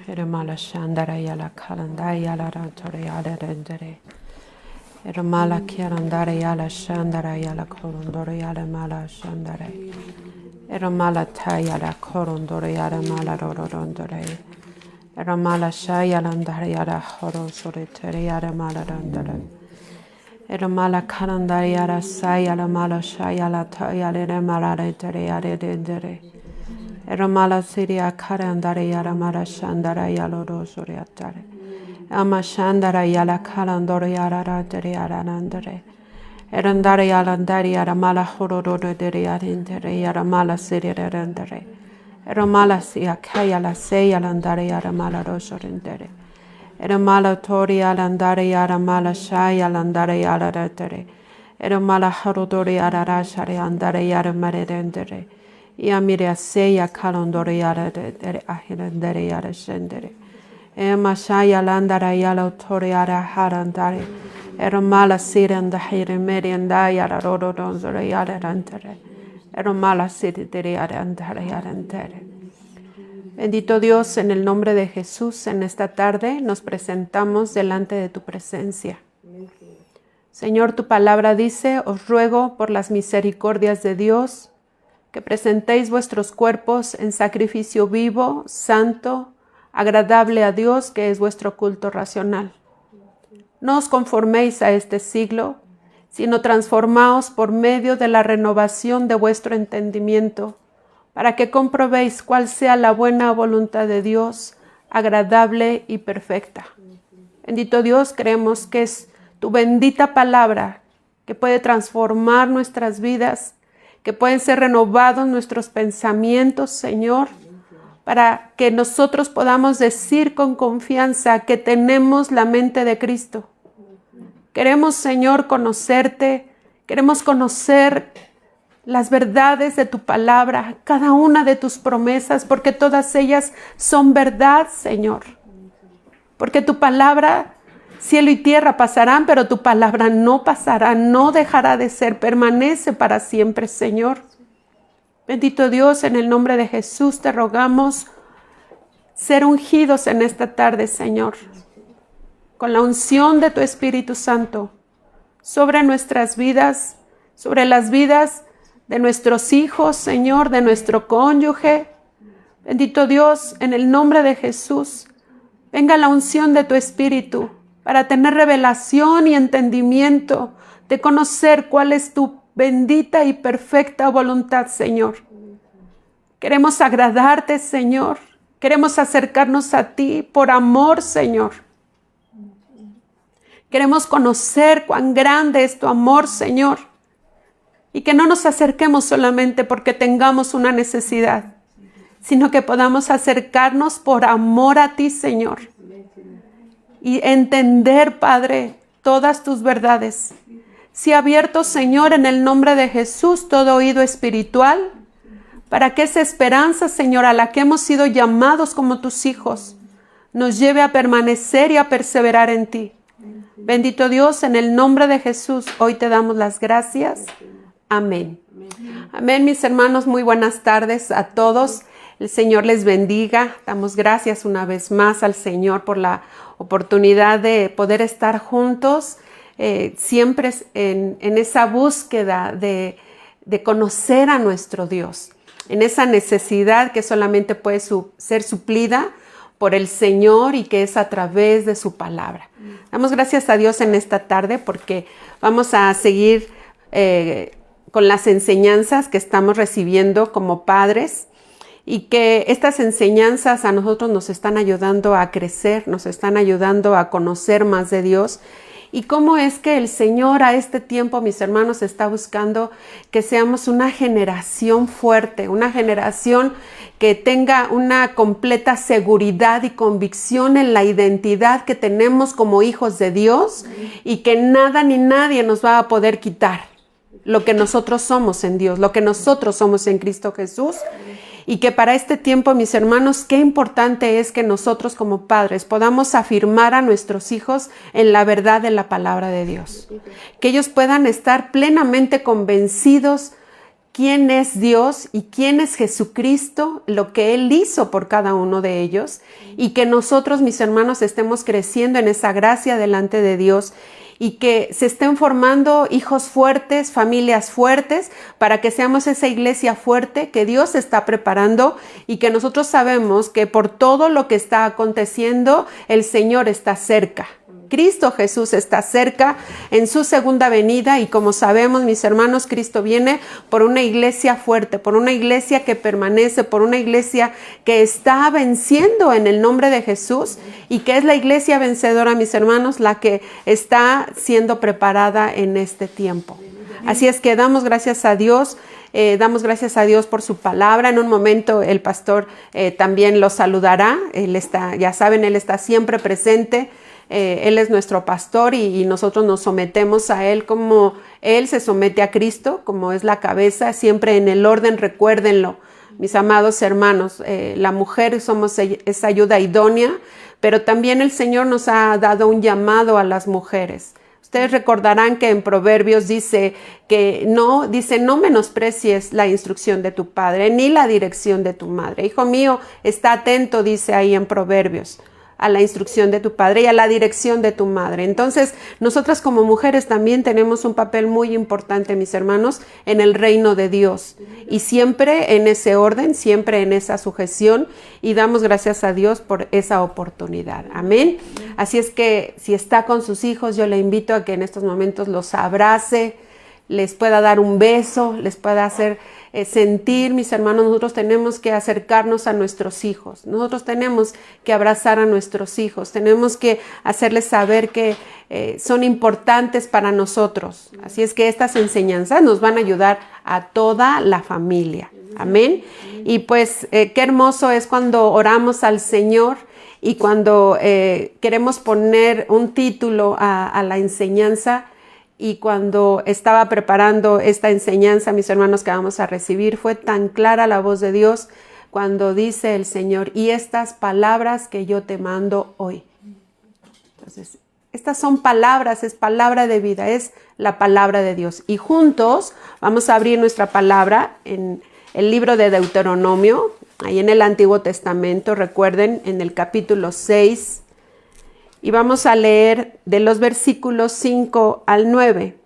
Eramala Shandara Yala Kalanda Yala Rantori Yala Rendere. Eramala Kirandara Yala Shandara Yala Korondoro Yala Mala Shandare. Eramala Tayala Korondoro Yala Mala Rorondore. Eramala Shayalandara Yala Horo Soritere Yala Mala Randere. Eramala Karandara Yala Sayala Mala Shayala Tayala Mala Rentere Yala Rendere. Eramala Siria Karandara Yala Mala Shandara Yala Rosoriatare. Ama Shandara Yala Kalandoro Yala Ratere Yala Randere. Erandara Yala Ndari Yala Mala Hororo Dere Yala Intere Yala Mala Siria Rendere. Eramala Sia Kayala Sayala Ndara Yala Mala Rosorendere. Eramala Tori Yala Ndara Yala Mala Shayala Ndara Yala Ratere. Eramala Harodori Yala Rashare Andara Yala Marendere. Yamira Seya Kalondoro Yala Dere Ahirendere Yala Shendere. Emashaya Landara Yala Tori Yala Harandare. Eramala Siranda Hiremerianda Yala Rodonzora Yala Rantere. Eramala Siridere Yala Andara Yala Rantere. Bendito Dios, en el nombre de Jesús, en esta tarde nos presentamos delante de tu presencia. Señor, tu palabra dice, os ruego por las misericordias de Dios, que presentéis vuestros cuerpos en sacrificio vivo, santo, agradable a Dios, que es vuestro culto racional. No os conforméis a este siglo, sino transformaos por medio de la renovación de vuestro entendimiento, para que comprobéis cuál sea la buena voluntad de Dios, agradable y perfecta. Bendito Dios, creemos que es tu bendita palabra que puede transformar nuestras vidas, que pueden ser renovados nuestros pensamientos, Señor, para que nosotros podamos decir con confianza que tenemos la mente de Cristo. Queremos, Señor, conocerte, queremos conocer las verdades de tu palabra, cada una de tus promesas, porque todas ellas son verdad, Señor. Porque tu palabra, cielo y tierra pasarán, pero tu palabra no pasará, no dejará de ser, permanece para siempre, Señor. Bendito Dios, en el nombre de Jesús te rogamos ser ungidos en esta tarde, Señor, con la unción de tu Espíritu Santo sobre nuestras vidas, sobre las vidas de nuestros hijos, Señor, de nuestro cónyuge. Bendito Dios, en el nombre de Jesús, venga la unción de tu Espíritu para tener revelación y entendimiento de conocer cuál es tu bendita y perfecta voluntad, Señor. Queremos agradarte, Señor. Queremos acercarnos a ti por amor, Señor. Queremos conocer cuán grande es tu amor, Señor. Y que no nos acerquemos solamente porque tengamos una necesidad, sino que podamos acercarnos por amor a ti, Señor. Y entender, Padre, todas tus verdades. Si abierto, Señor, en el nombre de Jesús, todo oído espiritual, para que esa esperanza, Señor, a la que hemos sido llamados como tus hijos, nos lleve a permanecer y a perseverar en ti. Bendito Dios, en el nombre de Jesús, hoy te damos las gracias. Amén. Amén, mis hermanos, muy buenas tardes a todos. El Señor les bendiga. Damos gracias una vez más al Señor por la oportunidad de poder estar juntos, siempre en esa búsqueda de conocer a nuestro Dios, en esa necesidad que solamente puede ser suplida por el Señor y que es a través de su palabra. Damos gracias a Dios en esta tarde porque vamos a seguir con las enseñanzas que estamos recibiendo como padres y que estas enseñanzas a nosotros nos están ayudando a crecer, nos están ayudando a conocer más de Dios. Y cómo es que el Señor a este tiempo, mis hermanos, está buscando que seamos una generación fuerte, una generación que tenga una completa seguridad y convicción en la identidad que tenemos como hijos de Dios y que nada ni nadie nos va a poder quitar lo que nosotros somos en Dios, lo que nosotros somos en Cristo Jesús. Y que para este tiempo, mis hermanos, qué importante es que nosotros como padres podamos afirmar a nuestros hijos en la verdad de la palabra de Dios. Que ellos puedan estar plenamente convencidos quién es Dios y quién es Jesucristo, lo que Él hizo por cada uno de ellos, y que nosotros, mis hermanos, estemos creciendo en esa gracia delante de Dios y que se estén formando hijos fuertes, familias fuertes, para que seamos esa iglesia fuerte que Dios está preparando y que nosotros sabemos que por todo lo que está aconteciendo, el Señor está cerca. Cristo Jesús está cerca en su segunda venida y como sabemos, mis hermanos, Cristo viene por una iglesia fuerte, por una iglesia que permanece, por una iglesia que está venciendo en el nombre de Jesús y que es la iglesia vencedora, mis hermanos, la que está siendo preparada en este tiempo. Así es que damos gracias a Dios. Damos gracias a Dios por su palabra. En un momento el pastor también lo saludará. Él está, ya saben, él está siempre presente. Él es nuestro pastor y nosotros nos sometemos a Él como Él se somete a Cristo, como es la cabeza, siempre en el orden, recuérdenlo, mis amados hermanos. La mujer somos esa ayuda idónea, pero también el Señor nos ha dado un llamado a las mujeres. Ustedes recordarán que en Proverbios dice, no menosprecies la instrucción de tu padre, ni la dirección de tu madre. Hijo mío, está atento, dice ahí en Proverbios, a la instrucción de tu padre y a la dirección de tu madre. Entonces, nosotras como mujeres también tenemos un papel muy importante, mis hermanos, en el reino de Dios. Y siempre en ese orden, siempre en esa sujeción, y damos gracias a Dios por esa oportunidad. Amén. Así es que si está con sus hijos, yo le invito a que en estos momentos los abrace, les pueda dar un beso, les pueda hacer sentir, mis hermanos. Nosotros tenemos que acercarnos a nuestros hijos, nosotros tenemos que abrazar a nuestros hijos, tenemos que hacerles saber que son importantes para nosotros. Así es que estas enseñanzas nos van a ayudar a toda la familia. Amén. Y pues qué hermoso es cuando oramos al Señor y cuando queremos poner un título a la enseñanza. Y cuando estaba preparando esta enseñanza, mis hermanos, que vamos a recibir, fue tan clara la voz de Dios cuando dice el Señor, y estas palabras que yo te mando hoy. Entonces, estas son palabras, es palabra de vida, es la palabra de Dios. Y juntos vamos a abrir nuestra palabra en el libro de Deuteronomio, ahí en el Antiguo Testamento, recuerden, en el capítulo 6. Y vamos a leer de los versículos 5 al 9.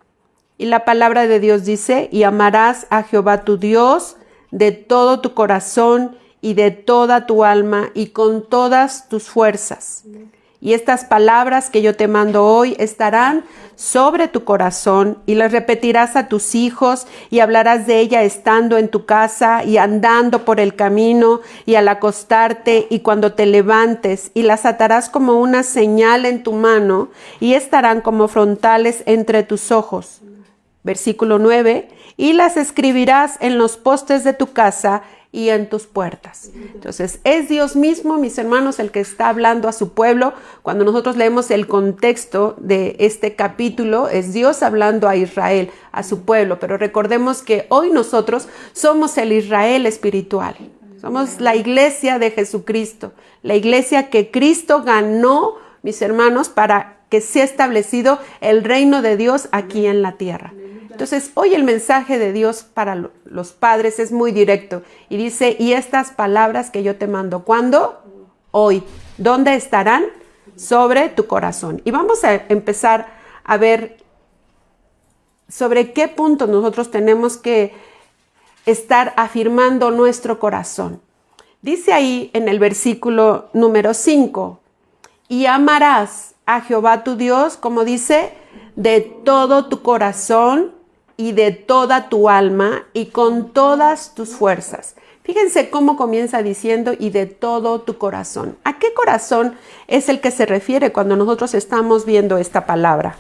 Y la palabra de Dios dice, y amarás a Jehová tu Dios de todo tu corazón y de toda tu alma y con todas tus fuerzas. Y estas palabras que yo te mando hoy estarán sobre tu corazón y las repetirás a tus hijos y hablarás de ella estando en tu casa y andando por el camino y al acostarte y cuando te levantes, y las atarás como una señal en tu mano y estarán como frontales entre tus ojos. Versículo 9, y las escribirás en los postes de tu casa y en tus puertas. Entonces, es Dios mismo, mis hermanos, el que está hablando a su pueblo. Cuando nosotros leemos el contexto de este capítulo, es Dios hablando a Israel, a su pueblo. Pero recordemos que hoy nosotros somos el Israel espiritual. Somos la iglesia de Jesucristo, la iglesia que Cristo ganó, mis hermanos, para que sea establecido el reino de Dios aquí en la tierra. Entonces, hoy el mensaje de Dios para los padres es muy directo y dice, y estas palabras que yo te mando, ¿cuándo? Hoy. ¿Dónde estarán? Sobre tu corazón. Y vamos a empezar a ver sobre qué punto nosotros tenemos que estar afirmando nuestro corazón. Dice ahí en el versículo número 5, y amarás a Jehová tu Dios, como dice, de todo tu corazón y de toda tu alma y con todas tus fuerzas. Fíjense cómo comienza diciendo, y de todo tu corazón. ¿A qué corazón es el que se refiere cuando nosotros estamos viendo esta palabra?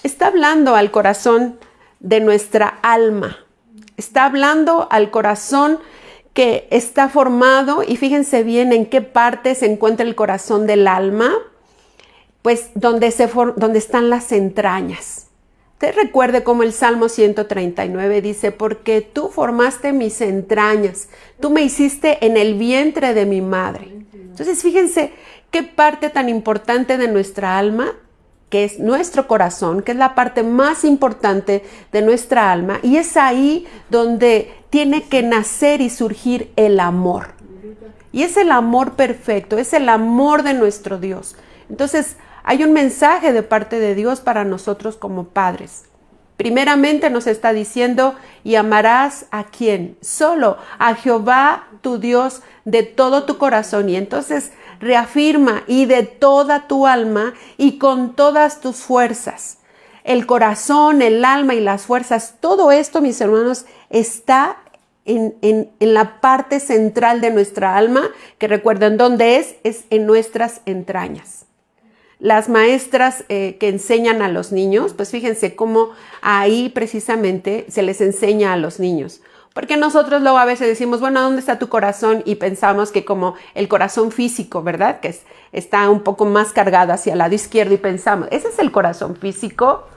Está hablando al corazón de nuestra alma. Está hablando al corazón que está formado, y fíjense bien en qué parte se encuentra el corazón del alma, pues donde están las entrañas. Usted recuerde cómo el Salmo 139 dice, porque tú formaste mis entrañas, tú me hiciste en el vientre de mi madre. Entonces fíjense qué parte tan importante de nuestra alma que es nuestro corazón, que es la parte más importante de nuestra alma, y es ahí donde tiene que nacer y surgir el amor. Y es el amor perfecto, es el amor de nuestro Dios. Entonces, hay un mensaje de parte de Dios para nosotros como padres. Primeramente nos está diciendo, y amarás ¿a quién? Solo a Jehová tu Dios de todo tu corazón. Y entonces reafirma, y de toda tu alma y con todas tus fuerzas. El corazón, el alma y las fuerzas, todo esto, mis hermanos, está en la parte central de nuestra alma, que recuerden dónde es en nuestras entrañas. Las maestras que enseñan a los niños, pues fíjense cómo ahí precisamente se les enseña a los niños. Porque nosotros luego a veces decimos, bueno, ¿dónde está tu corazón? Y pensamos que como el corazón físico, ¿verdad? Que está un poco más cargado hacia el lado izquierdo y pensamos, ese es el corazón físico.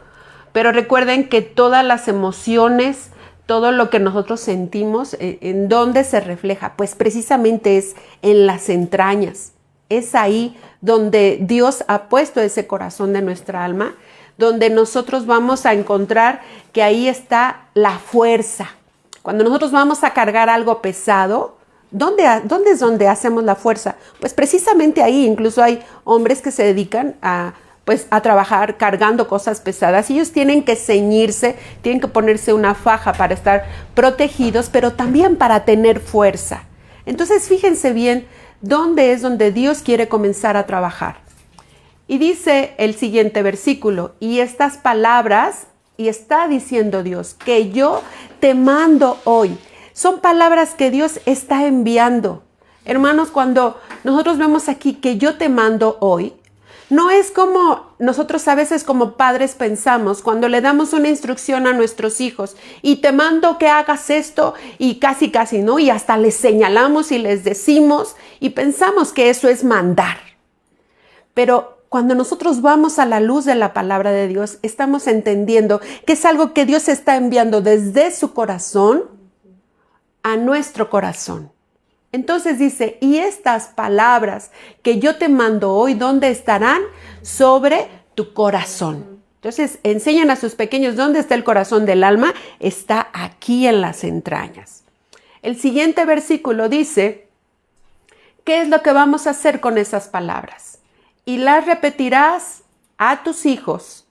Pero recuerden que todas las emociones, todo lo que nosotros sentimos, ¿en dónde se refleja? Pues precisamente es en las entrañas. Es ahí donde Dios ha puesto ese corazón de nuestra alma, donde nosotros vamos a encontrar que ahí está la fuerza. Cuando nosotros vamos a cargar algo pesado, ¿dónde es donde hacemos la fuerza? Pues precisamente ahí. Incluso hay hombres que se dedican a trabajar cargando cosas pesadas, y ellos tienen que ceñirse, tienen que ponerse una faja para estar protegidos, pero también para tener fuerza. Entonces fíjense bien dónde es donde Dios quiere comenzar a trabajar. Y dice el siguiente versículo, y estas palabras, y está diciendo Dios, que yo te mando hoy. Son palabras que Dios está enviando. Hermanos, cuando nosotros vemos aquí que yo te mando hoy, no es como nosotros a veces como padres pensamos cuando le damos una instrucción a nuestros hijos y te mando que hagas esto y casi, ¿no? Y hasta les señalamos y les decimos y pensamos que eso es mandar. Pero cuando nosotros vamos a la luz de la palabra de Dios, estamos entendiendo que es algo que Dios está enviando desde su corazón a nuestro corazón. Entonces dice, y estas palabras que yo te mando hoy, ¿dónde estarán? Sobre tu corazón. Entonces enseñan a sus pequeños dónde está el corazón del alma. Está aquí en las entrañas. El siguiente versículo dice, ¿qué es lo que vamos a hacer con esas palabras? Y las repetirás a tus hijos.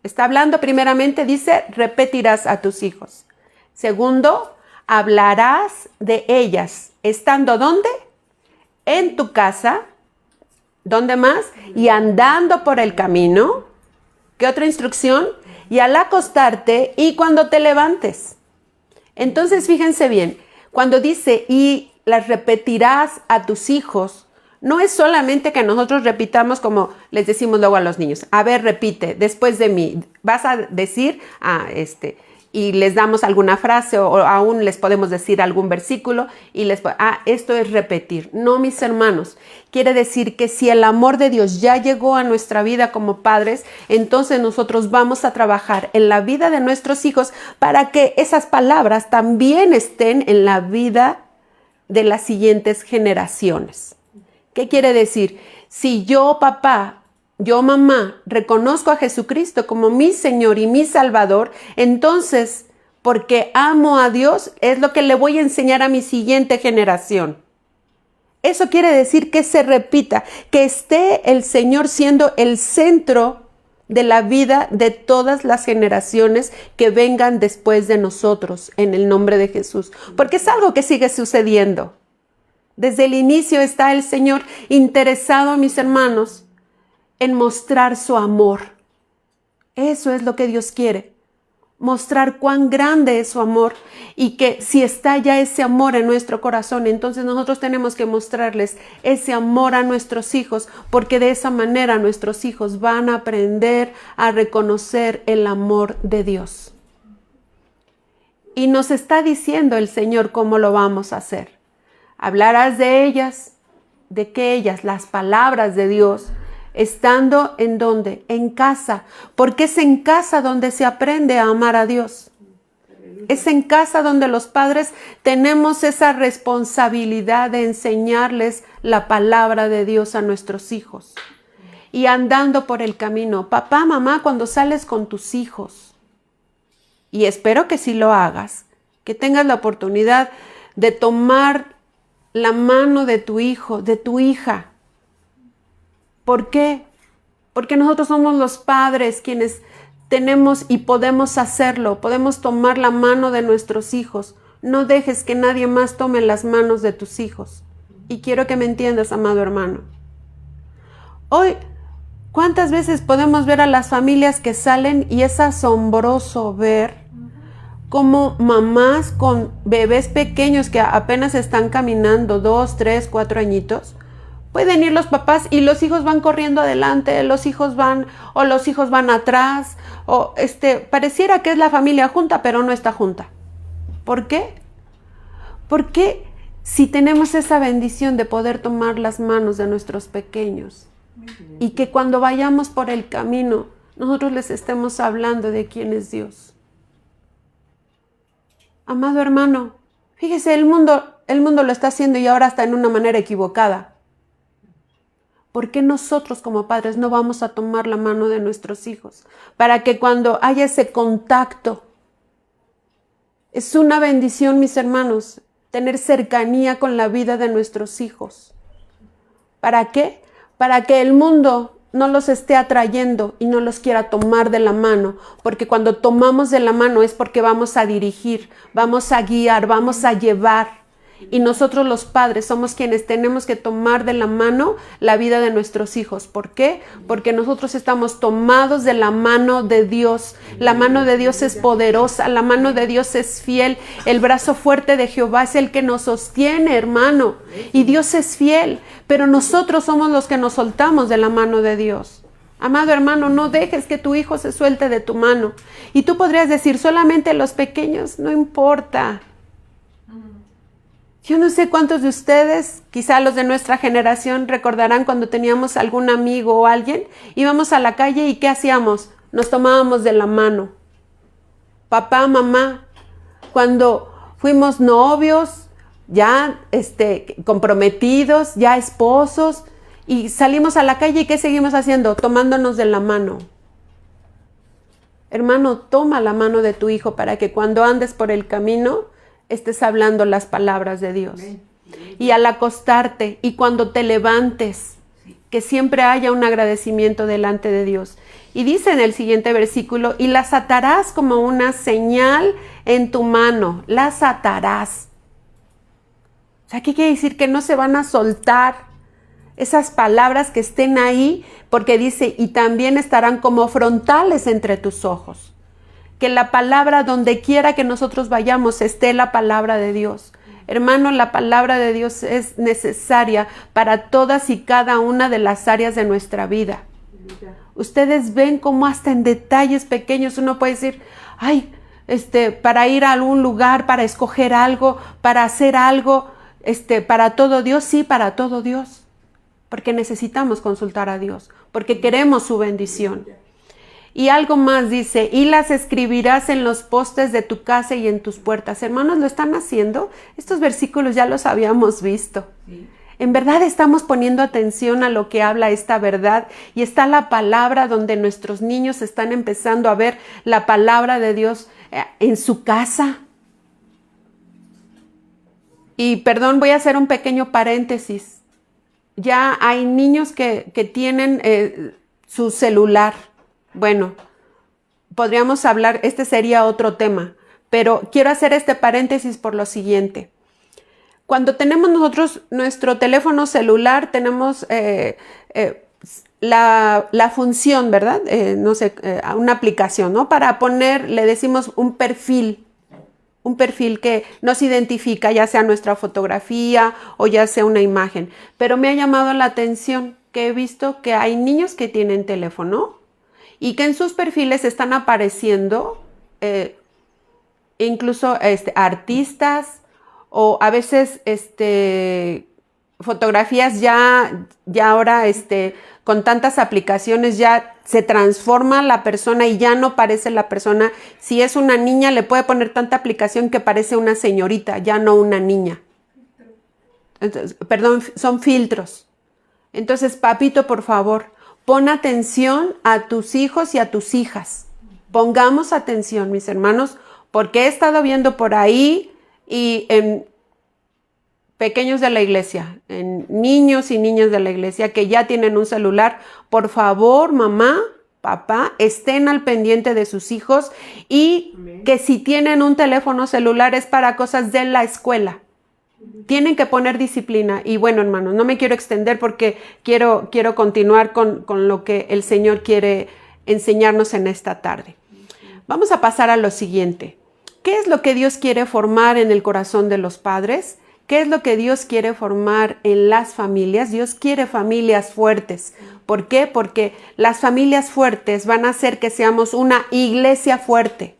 Está hablando primeramente, dice, repetirás a tus hijos. Segundo, hablarás de ellas. ¿Estando dónde? En tu casa. ¿Dónde más? Y andando por el camino. ¿Qué otra instrucción? Y al acostarte y cuando te levantes. Entonces, fíjense bien, cuando dice, y las repetirás a tus hijos, no es solamente que nosotros repitamos como les decimos luego a los niños. A ver, repite, después de mí. Vas a decir, y les damos alguna frase o aún les podemos decir algún versículo y esto es repetir. No, mis hermanos, quiere decir que si el amor de Dios ya llegó a nuestra vida como padres, entonces nosotros vamos a trabajar en la vida de nuestros hijos para que esas palabras también estén en la vida de las siguientes generaciones. ¿Qué quiere decir? Si yo, papá, yo, mamá, reconozco a Jesucristo como mi Señor y mi Salvador, entonces, porque amo a Dios, es lo que le voy a enseñar a mi siguiente generación. Eso quiere decir que se repita, que esté el Señor siendo el centro de la vida de todas las generaciones que vengan después de nosotros, en el nombre de Jesús. Porque es algo que sigue sucediendo. Desde el inicio está el Señor interesado, mis hermanos, en mostrar su amor. Eso es lo que Dios quiere, mostrar cuán grande es su amor y que si está ya ese amor en nuestro corazón, entonces nosotros tenemos que mostrarles ese amor a nuestros hijos, porque de esa manera nuestros hijos van a aprender a reconocer el amor de Dios. Y nos está diciendo el Señor cómo lo vamos a hacer. Hablarás de ellas, de que ellas, las palabras de Dios, estando ¿en dónde? En casa, porque es en casa donde se aprende a amar a Dios. Es en casa donde los padres tenemos esa responsabilidad de enseñarles la palabra de Dios a nuestros hijos. y andando por el camino. Papá, mamá, cuando sales con tus hijos, y espero que sí lo hagas, que tengas la oportunidad de tomar la mano de tu hijo, de tu hija. ¿Por qué? Porque nosotros somos los padres quienes tenemos y podemos hacerlo, podemos tomar la mano de nuestros hijos. No dejes que nadie más tome las manos de tus hijos. Y quiero que me entiendas, amado hermano. Hoy, ¿cuántas veces podemos ver a las familias que salen y es asombroso ver cómo mamás con bebés pequeños que apenas están caminando, 2, 3, 4 añitos, pueden ir los papás y los hijos van corriendo adelante, los hijos van atrás, o pareciera que es la familia junta, pero no está junta. ¿Por qué? Porque si tenemos esa bendición de poder tomar las manos de nuestros pequeños y que cuando vayamos por el camino, nosotros les estemos hablando de quién es Dios. Amado hermano, fíjese, el mundo lo está haciendo y ahora está en una manera equivocada. ¿Por qué nosotros como padres no vamos a tomar la mano de nuestros hijos? Para que cuando haya ese contacto, es una bendición, mis hermanos, tener cercanía con la vida de nuestros hijos. ¿Para qué? Para que el mundo no los esté atrayendo y no los quiera tomar de la mano, porque cuando tomamos de la mano es porque vamos a dirigir, vamos a guiar, vamos a llevar. Y nosotros los padres somos quienes tenemos que tomar de la mano la vida de nuestros hijos. ¿Por qué? Porque nosotros estamos tomados de la mano de Dios. La mano de Dios es poderosa, la mano de Dios es fiel. El brazo fuerte de Jehová es el que nos sostiene, hermano. Y Dios es fiel, pero nosotros somos los que nos soltamos de la mano de Dios. Amado hermano, no dejes que tu hijo se suelte de tu mano. Y tú podrías decir, solamente los pequeños, no importa. Yo no sé cuántos de ustedes, quizá los de nuestra generación, recordarán cuando teníamos algún amigo o alguien, íbamos a la calle y ¿qué hacíamos? Nos tomábamos de la mano. Papá, mamá, cuando fuimos novios, ya comprometidos, ya esposos, y salimos a la calle y ¿qué seguimos haciendo? Tomándonos de la mano. Hermano, toma la mano de tu hijo para que cuando andes por el camino estés hablando las palabras de Dios. Y al acostarte y cuando te levantes, que siempre haya un agradecimiento delante de Dios. Y dice en el siguiente versículo, y las atarás como una señal en tu mano, las atarás. O sea, ¿qué quiere decir? Que no se van a soltar esas palabras que estén ahí, porque dice, y también estarán como frontales entre tus ojos. Que la palabra, donde quiera que nosotros vayamos, esté la palabra de Dios. Hermano, la palabra de Dios es necesaria para todas y cada una de las áreas de nuestra vida. Ustedes ven cómo hasta en detalles pequeños uno puede decir, ay, para ir a algún lugar, para escoger algo, para hacer algo, para todo Dios, sí, para todo Dios. Porque necesitamos consultar a Dios, porque queremos su bendición. Y algo más dice, y las escribirás en los postes de tu casa y en tus puertas. Hermanos, ¿lo están haciendo? Estos versículos ya los habíamos visto. Sí. En verdad estamos poniendo atención a lo que habla esta verdad y está la palabra donde nuestros niños están empezando a ver la palabra de Dios en su casa. Y perdón, voy a hacer un pequeño paréntesis. Ya hay niños que tienen su celular. Bueno, podríamos hablar, este sería otro tema, pero quiero hacer este paréntesis por lo siguiente. Cuando tenemos nosotros nuestro teléfono celular, tenemos la función, ¿verdad? Una aplicación, ¿no? Para poner, le decimos un perfil que nos identifica, ya sea nuestra fotografía o ya sea una imagen. Pero me ha llamado la atención que he visto que hay niños que tienen teléfono y que en sus perfiles están apareciendo incluso artistas o a veces fotografías ya ahora con tantas aplicaciones ya se transforma la persona y ya no parece la persona. Si es una niña le puede poner tanta aplicación que parece una señorita, ya no una niña. Entonces, perdón, son filtros. Entonces, papito, por favor, Pon atención a tus hijos y a tus hijas. Pongamos atención, mis hermanos, porque he estado viendo por ahí y en pequeños de la iglesia, en niños y niñas de la iglesia que ya tienen un celular. Por favor, mamá, papá, estén al pendiente de sus hijos y que si tienen un teléfono celular es para cosas de la escuela. Tienen que poner disciplina. Y bueno, hermanos, no me quiero extender porque quiero continuar con lo que el Señor quiere enseñarnos en esta tarde. Vamos a pasar a lo siguiente. ¿Qué es lo que Dios quiere formar en el corazón de los padres? ¿Qué es lo que Dios quiere formar en las familias? Dios quiere familias fuertes. ¿Por qué? Porque las familias fuertes van a hacer que seamos una iglesia fuerte.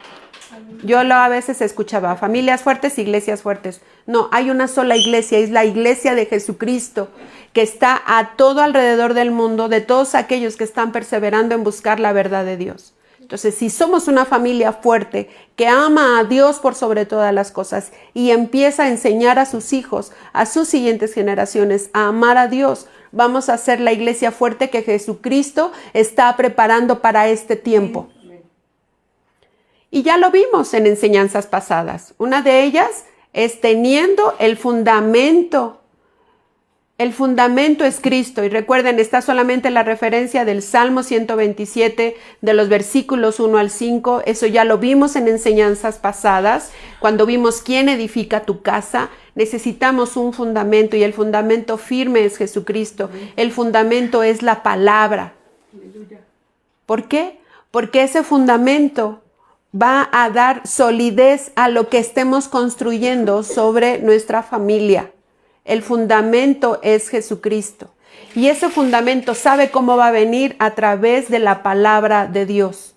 Yo a veces escuchaba, familias fuertes, iglesias fuertes. No, hay una sola iglesia, es la iglesia de Jesucristo, que está a todo alrededor del mundo, de todos aquellos que están perseverando en buscar la verdad de Dios. Entonces, si somos una familia fuerte que ama a Dios por sobre todas las cosas y empieza a enseñar a sus hijos, a sus siguientes generaciones, a amar a Dios, vamos a ser la iglesia fuerte que Jesucristo está preparando para este tiempo. Y ya lo vimos en enseñanzas pasadas. Una de ellas es teniendo el fundamento. El fundamento es Cristo. Y recuerden, está solamente la referencia del Salmo 127, de los versículos 1 al 5. Eso ya lo vimos en enseñanzas pasadas. Cuando vimos quién edifica tu casa, necesitamos un fundamento y el fundamento firme es Jesucristo. El fundamento es la palabra. ¿Por qué? Porque ese fundamento va a dar solidez a lo que estemos construyendo sobre nuestra familia. El fundamento es Jesucristo. Y ese fundamento sabe cómo va a venir a través de la palabra de Dios.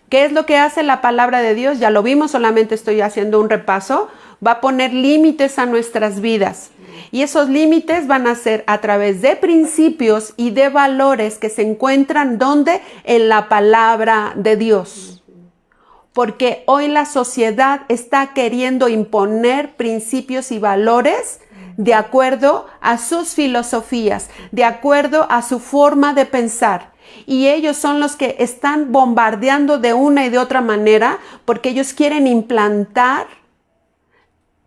¿Qué es lo que hace la palabra de Dios? Ya lo vimos, solamente estoy haciendo un repaso. Va a poner límites a nuestras vidas. Y esos límites van a ser a través de principios y de valores que se encuentran ¿dónde? En la palabra de Dios. Porque hoy la sociedad está queriendo imponer principios y valores de acuerdo a sus filosofías, de acuerdo a su forma de pensar. Y ellos son los que están bombardeando de una y de otra manera porque ellos quieren implantar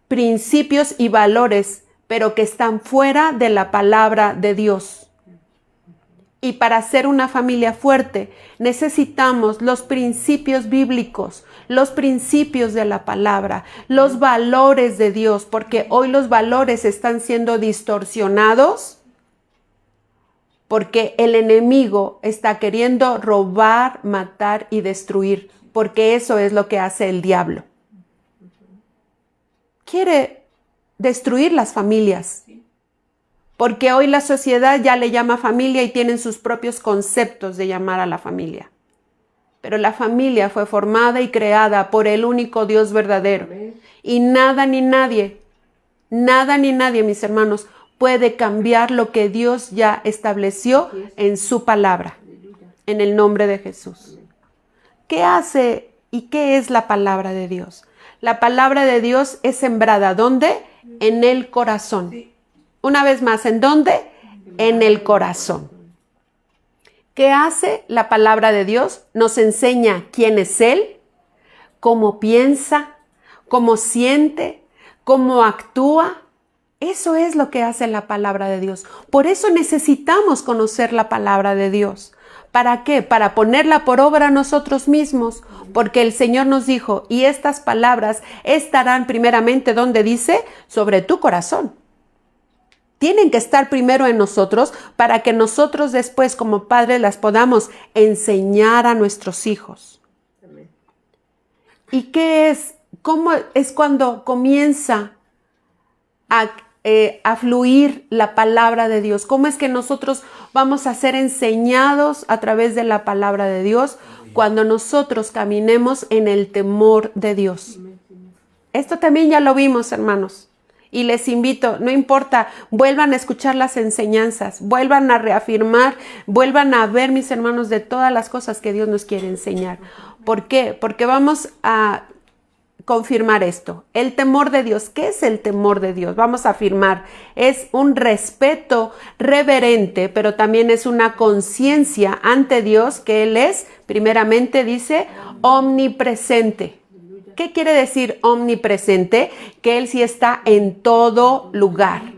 principios y valores, pero que están fuera de la palabra de Dios. Y para ser una familia fuerte necesitamos los principios bíblicos, los principios de la palabra, los valores de Dios, porque hoy los valores están siendo distorsionados porque el enemigo está queriendo robar, matar y destruir, porque eso es lo que hace el diablo. Quiere destruir las familias. Porque hoy la sociedad ya le llama familia y tienen sus propios conceptos de llamar a la familia. Pero la familia fue formada y creada por el único Dios verdadero. Y nada ni nadie, mis hermanos, puede cambiar lo que Dios ya estableció en su palabra. En el nombre de Jesús. ¿Qué hace y qué es la palabra de Dios? La palabra de Dios es sembrada, ¿dónde? En el corazón. Una vez más, ¿en dónde? En el corazón. ¿Qué hace la palabra de Dios? Nos enseña quién es Él, cómo piensa, cómo siente, cómo actúa. Eso es lo que hace la palabra de Dios. Por eso necesitamos conocer la palabra de Dios. ¿Para qué? Para ponerla por obra nosotros mismos. Porque el Señor nos dijo, y estas palabras estarán primeramente, ¿dónde dice? Sobre tu corazón. Tienen que estar primero en nosotros para que nosotros después como padres las podamos enseñar a nuestros hijos. Amén. ¿Y qué es? ¿Cómo es cuando comienza a fluir la palabra de Dios? ¿Cómo es que nosotros vamos a ser enseñados a través de la palabra de Dios cuando nosotros caminemos en el temor de Dios? Esto también ya lo vimos, hermanos. Y les invito, no importa, vuelvan a escuchar las enseñanzas, vuelvan a reafirmar, vuelvan a ver, mis hermanos, de todas las cosas que Dios nos quiere enseñar. ¿Por qué? Porque vamos a confirmar esto. El temor de Dios. ¿Qué es el temor de Dios? Vamos a afirmar. Es un respeto reverente, pero también es una conciencia ante Dios que Él es, primeramente dice, omnipresente. ¿Qué quiere decir omnipresente? Que Él sí está en todo lugar.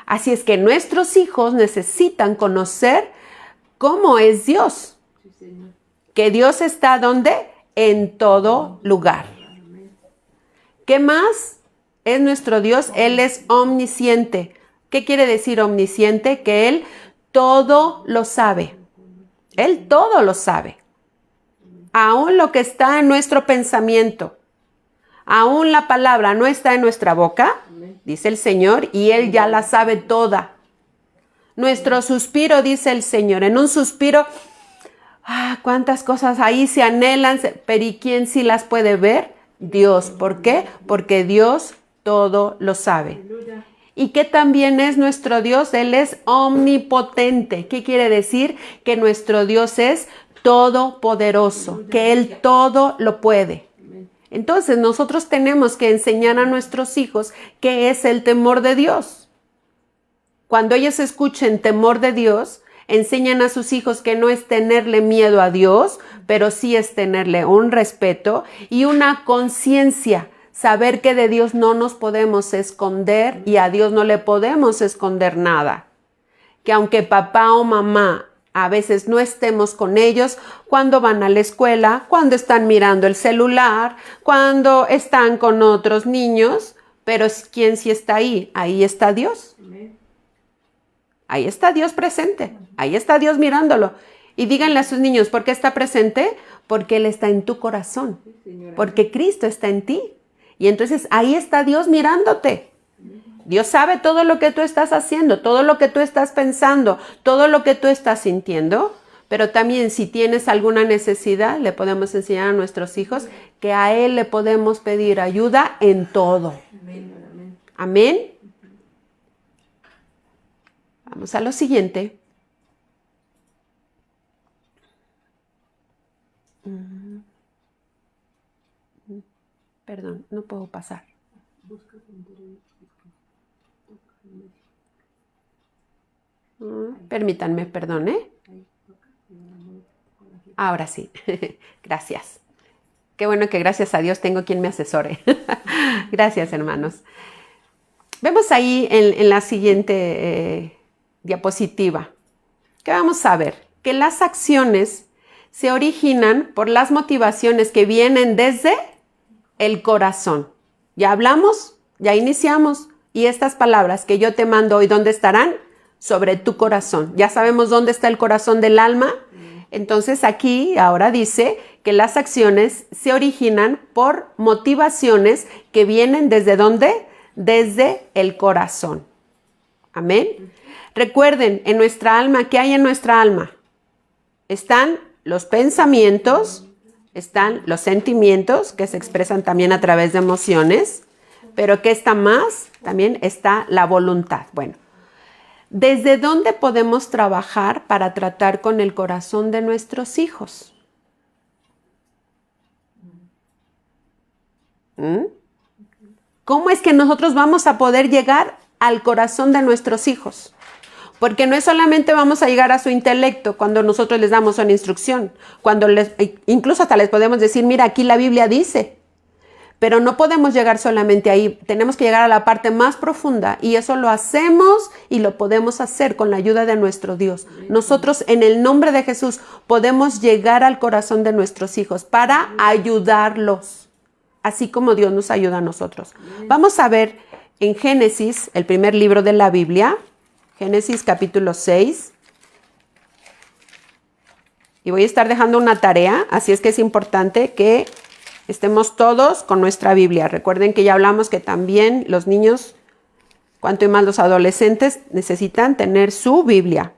Así es que nuestros hijos necesitan conocer cómo es Dios. Que Dios está ¿dónde? En todo lugar. ¿Qué más es nuestro Dios? Él es omnisciente. ¿Qué quiere decir omnisciente? Que Él todo lo sabe. Él todo lo sabe. Aún lo que está en nuestro pensamiento, aún la palabra no está en nuestra boca, dice el Señor, y Él ya la sabe toda. Nuestro suspiro, dice el Señor, en un suspiro, cuántas cosas ahí se anhelan, pero ¿y quién sí las puede ver? Dios. ¿Por qué? Porque Dios todo lo sabe. ¿Y qué también es nuestro Dios? Él es omnipotente. ¿Qué quiere decir? Que nuestro Dios es todopoderoso, que Él todo lo puede. Entonces nosotros tenemos que enseñar a nuestros hijos qué es el temor de Dios. Cuando ellos escuchen temor de Dios, enseñan a sus hijos que no es tenerle miedo a Dios, pero sí es tenerle un respeto y una conciencia, saber que de Dios no nos podemos esconder y a Dios no le podemos esconder nada. Que aunque papá o mamá a veces no estemos con ellos, cuando van a la escuela, cuando están mirando el celular, cuando están con otros niños, pero ¿quién sí está ahí? Ahí está Dios. Ahí está Dios presente, ahí está Dios mirándolo. Y díganle a sus niños, ¿por qué está presente? Porque Él está en tu corazón, porque Cristo está en ti. Y entonces ahí está Dios mirándote. Dios sabe todo lo que tú estás haciendo, todo lo que tú estás pensando, todo lo que tú estás sintiendo. Pero también si tienes alguna necesidad, le podemos enseñar a nuestros hijos que a Él le podemos pedir ayuda en todo. Amén. Vamos a lo siguiente. Perdón, no puedo pasar. Permítanme, perdón, ¿eh? Ahora sí. Gracias. Qué bueno que gracias a Dios tengo quien me asesore. Gracias, hermanos. Vemos ahí en la siguiente diapositiva. ¿Qué vamos a ver? Que las acciones se originan por las motivaciones que vienen desde el corazón. Ya hablamos, ya iniciamos. Y estas palabras que yo te mando hoy, ¿dónde estarán? Sobre tu corazón. Ya sabemos dónde está el corazón del alma. Entonces aquí ahora dice que las acciones se originan por motivaciones que vienen ¿desde dónde? Desde el corazón. Amén. Recuerden, en nuestra alma, ¿qué hay en nuestra alma? Están los pensamientos, están los sentimientos que se expresan también a través de emociones, pero ¿qué está más? También está la voluntad. Bueno, ¿desde dónde podemos trabajar para tratar con el corazón de nuestros hijos? ¿Cómo es que nosotros vamos a poder llegar al corazón de nuestros hijos? Porque no es solamente vamos a llegar a su intelecto cuando nosotros les damos una instrucción, incluso hasta les podemos decir, mira, aquí la Biblia dice, pero no podemos llegar solamente ahí, tenemos que llegar a la parte más profunda y eso lo hacemos y lo podemos hacer con la ayuda de nuestro Dios. Nosotros en el nombre de Jesús podemos llegar al corazón de nuestros hijos para ayudarlos, así como Dios nos ayuda a nosotros. Vamos a ver en Génesis, el primer libro de la Biblia, Génesis capítulo 6. Y voy a estar dejando una tarea, así es que es importante que estemos todos con nuestra Biblia. Recuerden que ya hablamos que también los niños, cuanto más los adolescentes, necesitan tener su Biblia.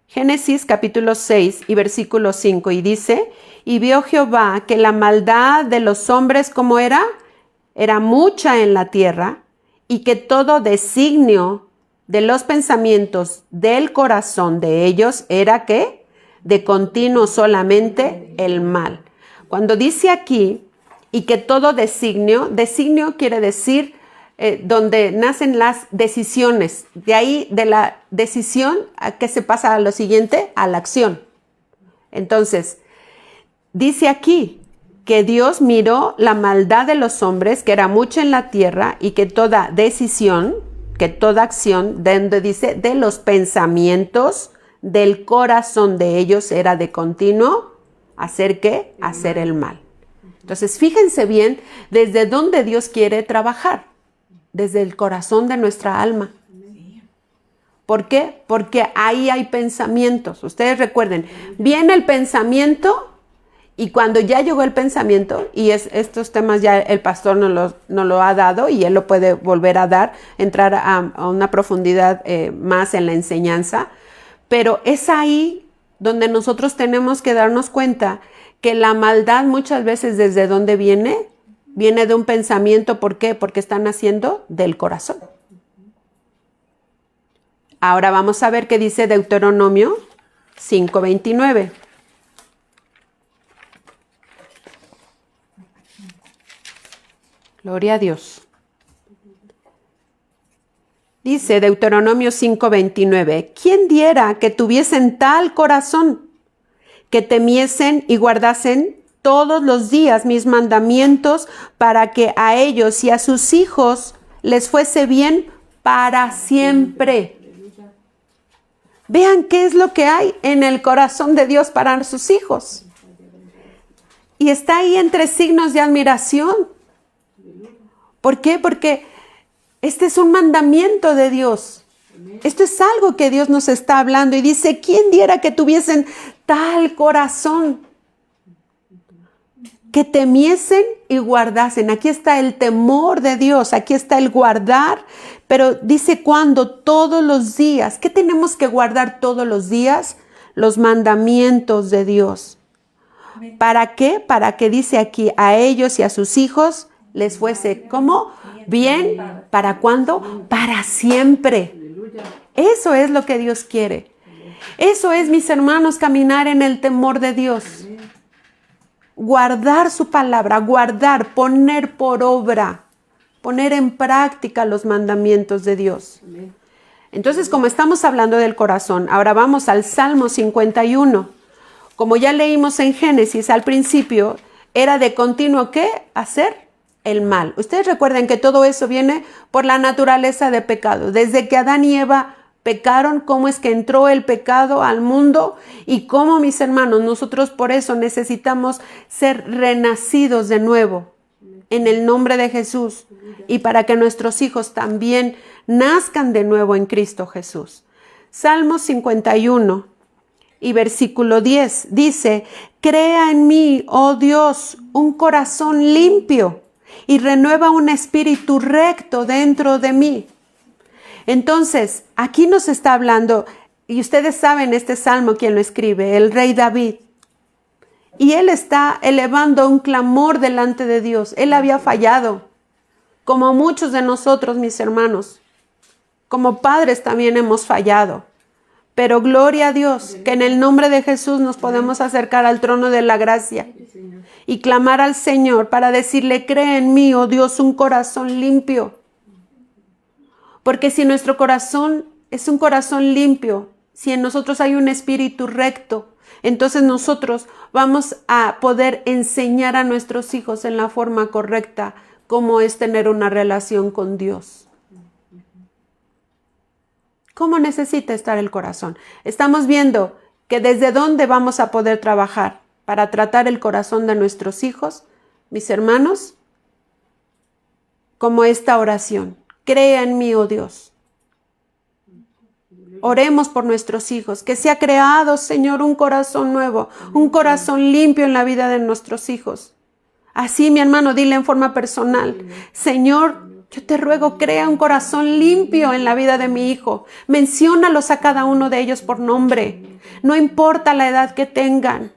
Génesis capítulo 6 y versículo 5 y dice, y vio Jehová que la maldad de los hombres, ¿cómo era? Era mucha en la tierra y que todo designio de los pensamientos del corazón de ellos era ¿qué? De continuo solamente el mal. Cuando dice aquí, y que todo designio quiere decir donde nacen las decisiones. De ahí, de la decisión, ¿a qué se pasa a lo siguiente? A la acción. Entonces, dice aquí que Dios miró la maldad de los hombres, que era mucha en la tierra, y que toda decisión, que toda acción, donde dice, de los pensamientos del corazón de ellos era de continuo, ¿hacer qué? Hacer el mal. Entonces, fíjense bien desde dónde Dios quiere trabajar. Desde el corazón de nuestra alma. ¿Por qué? Porque ahí hay pensamientos. Ustedes recuerden, viene el pensamiento y cuando ya llegó el pensamiento, y estos temas ya el pastor nos lo ha dado y él lo puede volver a dar, entrar a una profundidad más en la enseñanza, pero es ahí donde nosotros tenemos que darnos cuenta que la maldad muchas veces desde dónde viene de un pensamiento. ¿Por qué? Porque están naciendo del corazón. Ahora vamos a ver qué dice Deuteronomio 5:29. Gloria a Dios. Dice Deuteronomio 5:29, ¿quién diera que tuviesen tal corazón, que temiesen y guardasen todos los días mis mandamientos, para que a ellos y a sus hijos les fuese bien para siempre? Vean qué es lo que hay en el corazón de Dios para sus hijos. Y está ahí entre signos de admiración. ¿Por qué? Porque este es un mandamiento de Dios. Esto es algo que Dios nos está hablando y dice, ¿quién diera que tuviesen tal corazón? Que temiesen y guardasen. Aquí está el temor de Dios, aquí está el guardar, pero dice cuando, todos los días. ¿Qué tenemos que guardar todos los días? Los mandamientos de Dios. ¿Para qué? Para que dice aquí, a ellos y a sus hijos les fuese, ¿cómo? Bien. ¿Para cuándo? Para siempre. Eso es lo que Dios quiere. Eso es, mis hermanos, caminar en el temor de Dios. Guardar su palabra, guardar, poner por obra, poner en práctica los mandamientos de Dios. Entonces, como estamos hablando del corazón, ahora vamos al Salmo 51. Como ya leímos en Génesis al principio, era de continuo, ¿qué? Hacer el mal. Ustedes recuerden que todo eso viene por la naturaleza de pecado. Desde que Adán y Eva pecaron, cómo es que entró el pecado al mundo y cómo, mis hermanos, nosotros por eso necesitamos ser renacidos de nuevo en el nombre de Jesús y para que nuestros hijos también nazcan de nuevo en Cristo Jesús. Salmo 51 y versículo 10 dice, crea en mí, oh Dios, un corazón limpio y renueva un espíritu recto dentro de mí. Entonces, aquí nos está hablando, y ustedes saben este salmo quién lo escribe, el rey David. Y él está elevando un clamor delante de Dios. Él había fallado, como muchos de nosotros, mis hermanos. Como padres también hemos fallado. Pero gloria a Dios, que en el nombre de Jesús nos podemos acercar al trono de la gracia y clamar al Señor para decirle, cree en mí, oh Dios, un corazón limpio. Porque si nuestro corazón es un corazón limpio, si en nosotros hay un espíritu recto, entonces nosotros vamos a poder enseñar a nuestros hijos en la forma correcta cómo es tener una relación con Dios. ¿Cómo necesita estar el corazón? Estamos viendo que desde dónde vamos a poder trabajar para tratar el corazón de nuestros hijos, mis hermanos, como esta oración. Crea en mí, oh Dios. Oremos por nuestros hijos, que sea creado, Señor, un corazón nuevo, un corazón limpio en la vida de nuestros hijos. Así, mi hermano, dile en forma personal, Señor, yo te ruego, crea un corazón limpio en la vida de mi hijo. Menciónalos a cada uno de ellos por nombre. No importa la edad que tengan.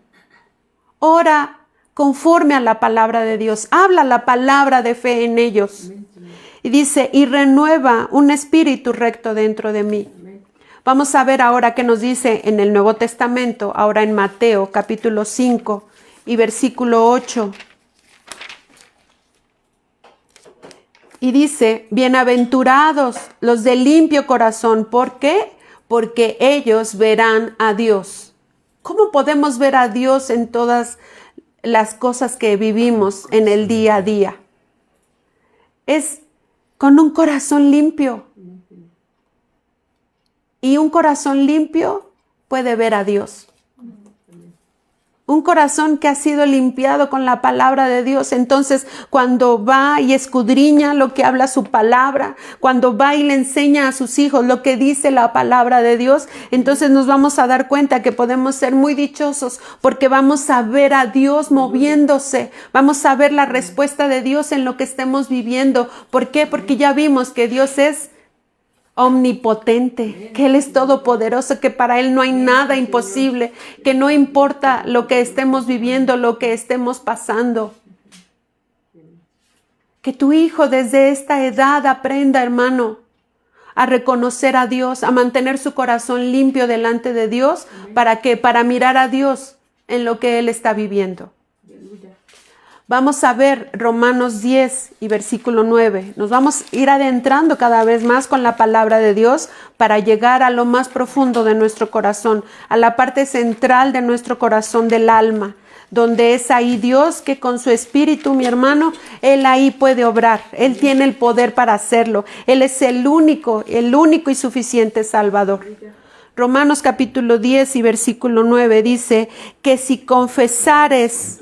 Ora conforme a la palabra de Dios. Habla la palabra de fe en ellos. Y dice, y renueva un espíritu recto dentro de mí. Vamos a ver ahora qué nos dice en el Nuevo Testamento, ahora en Mateo capítulo 5 y versículo 8. Y dice, bienaventurados los de limpio corazón. ¿Por qué? Porque ellos verán a Dios. ¿Cómo podemos ver a Dios en todas las cosas que vivimos en el día a día? Es con un corazón limpio. Y un corazón limpio puede ver a Dios. Un corazón que ha sido limpiado con la palabra de Dios. Entonces, cuando va y escudriña lo que habla su palabra, cuando va y le enseña a sus hijos lo que dice la palabra de Dios, entonces nos vamos a dar cuenta que podemos ser muy dichosos porque vamos a ver a Dios moviéndose. Vamos a ver la respuesta de Dios en lo que estemos viviendo. ¿Por qué? Porque ya vimos que Dios es omnipotente, que Él es todopoderoso, que para Él no hay nada imposible, que no importa lo que estemos viviendo, lo que estemos pasando. Que tu hijo desde esta edad aprenda, hermano, a reconocer a Dios, a mantener su corazón limpio delante de Dios. ¿Para qué? Para mirar a Dios en lo que Él está viviendo. Vamos a ver Romanos 10 y versículo 9. Nos vamos a ir adentrando cada vez más con la palabra de Dios para llegar a lo más profundo de nuestro corazón, a la parte central de nuestro corazón, del alma, donde es ahí Dios que con su espíritu, mi hermano, Él ahí puede obrar. Él tiene el poder para hacerlo. Él es el único y suficiente Salvador. Romanos capítulo 10 y versículo 9 dice que si confesares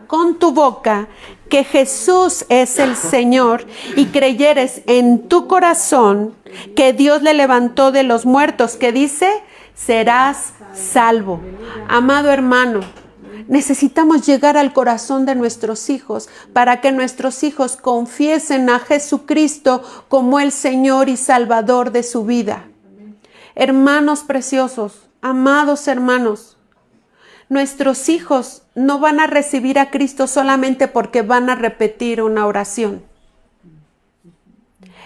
con tu boca que Jesús es el Señor y creyeres en tu corazón que Dios le levantó de los muertos, que dice, serás salvo. Amado hermano, necesitamos llegar al corazón de nuestros hijos para que nuestros hijos confiesen a Jesucristo como el Señor y Salvador de su vida. Hermanos preciosos, amados hermanos, nuestros hijos no van a recibir a Cristo solamente porque van a repetir una oración.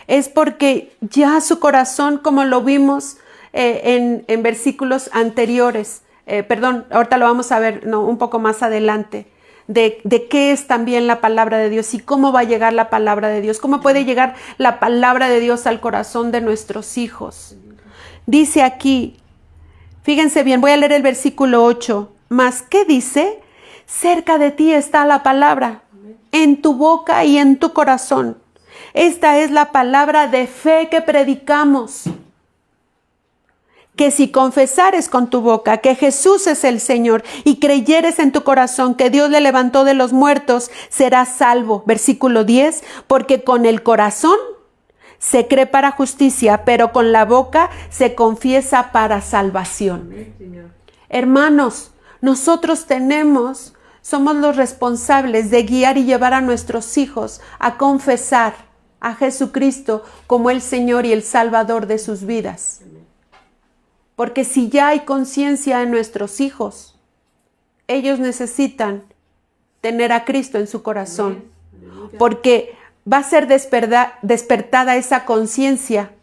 Es porque ya su corazón, como lo vimos en versículos anteriores, ahorita lo vamos a ver un poco más adelante, de qué es también la palabra de Dios y cómo va a llegar la palabra de Dios, cómo puede llegar la palabra de Dios al corazón de nuestros hijos. Dice aquí, fíjense bien, voy a leer el versículo 8. ¿Mas qué dice? Cerca de ti está la palabra, en tu boca y en tu corazón. Esta es la palabra de fe que predicamos. Que si confesares con tu boca que Jesús es el Señor y creyeres en tu corazón que Dios le levantó de los muertos, serás salvo. Versículo 10, porque con el corazón se cree para justicia, pero con la boca se confiesa para salvación. Hermanos, nosotros somos los responsables de guiar y llevar a nuestros hijos a confesar a Jesucristo como el Señor y el Salvador de sus vidas. Porque si ya hay conciencia en nuestros hijos, ellos necesitan tener a Cristo en su corazón. Porque va a ser despertada esa conciencia.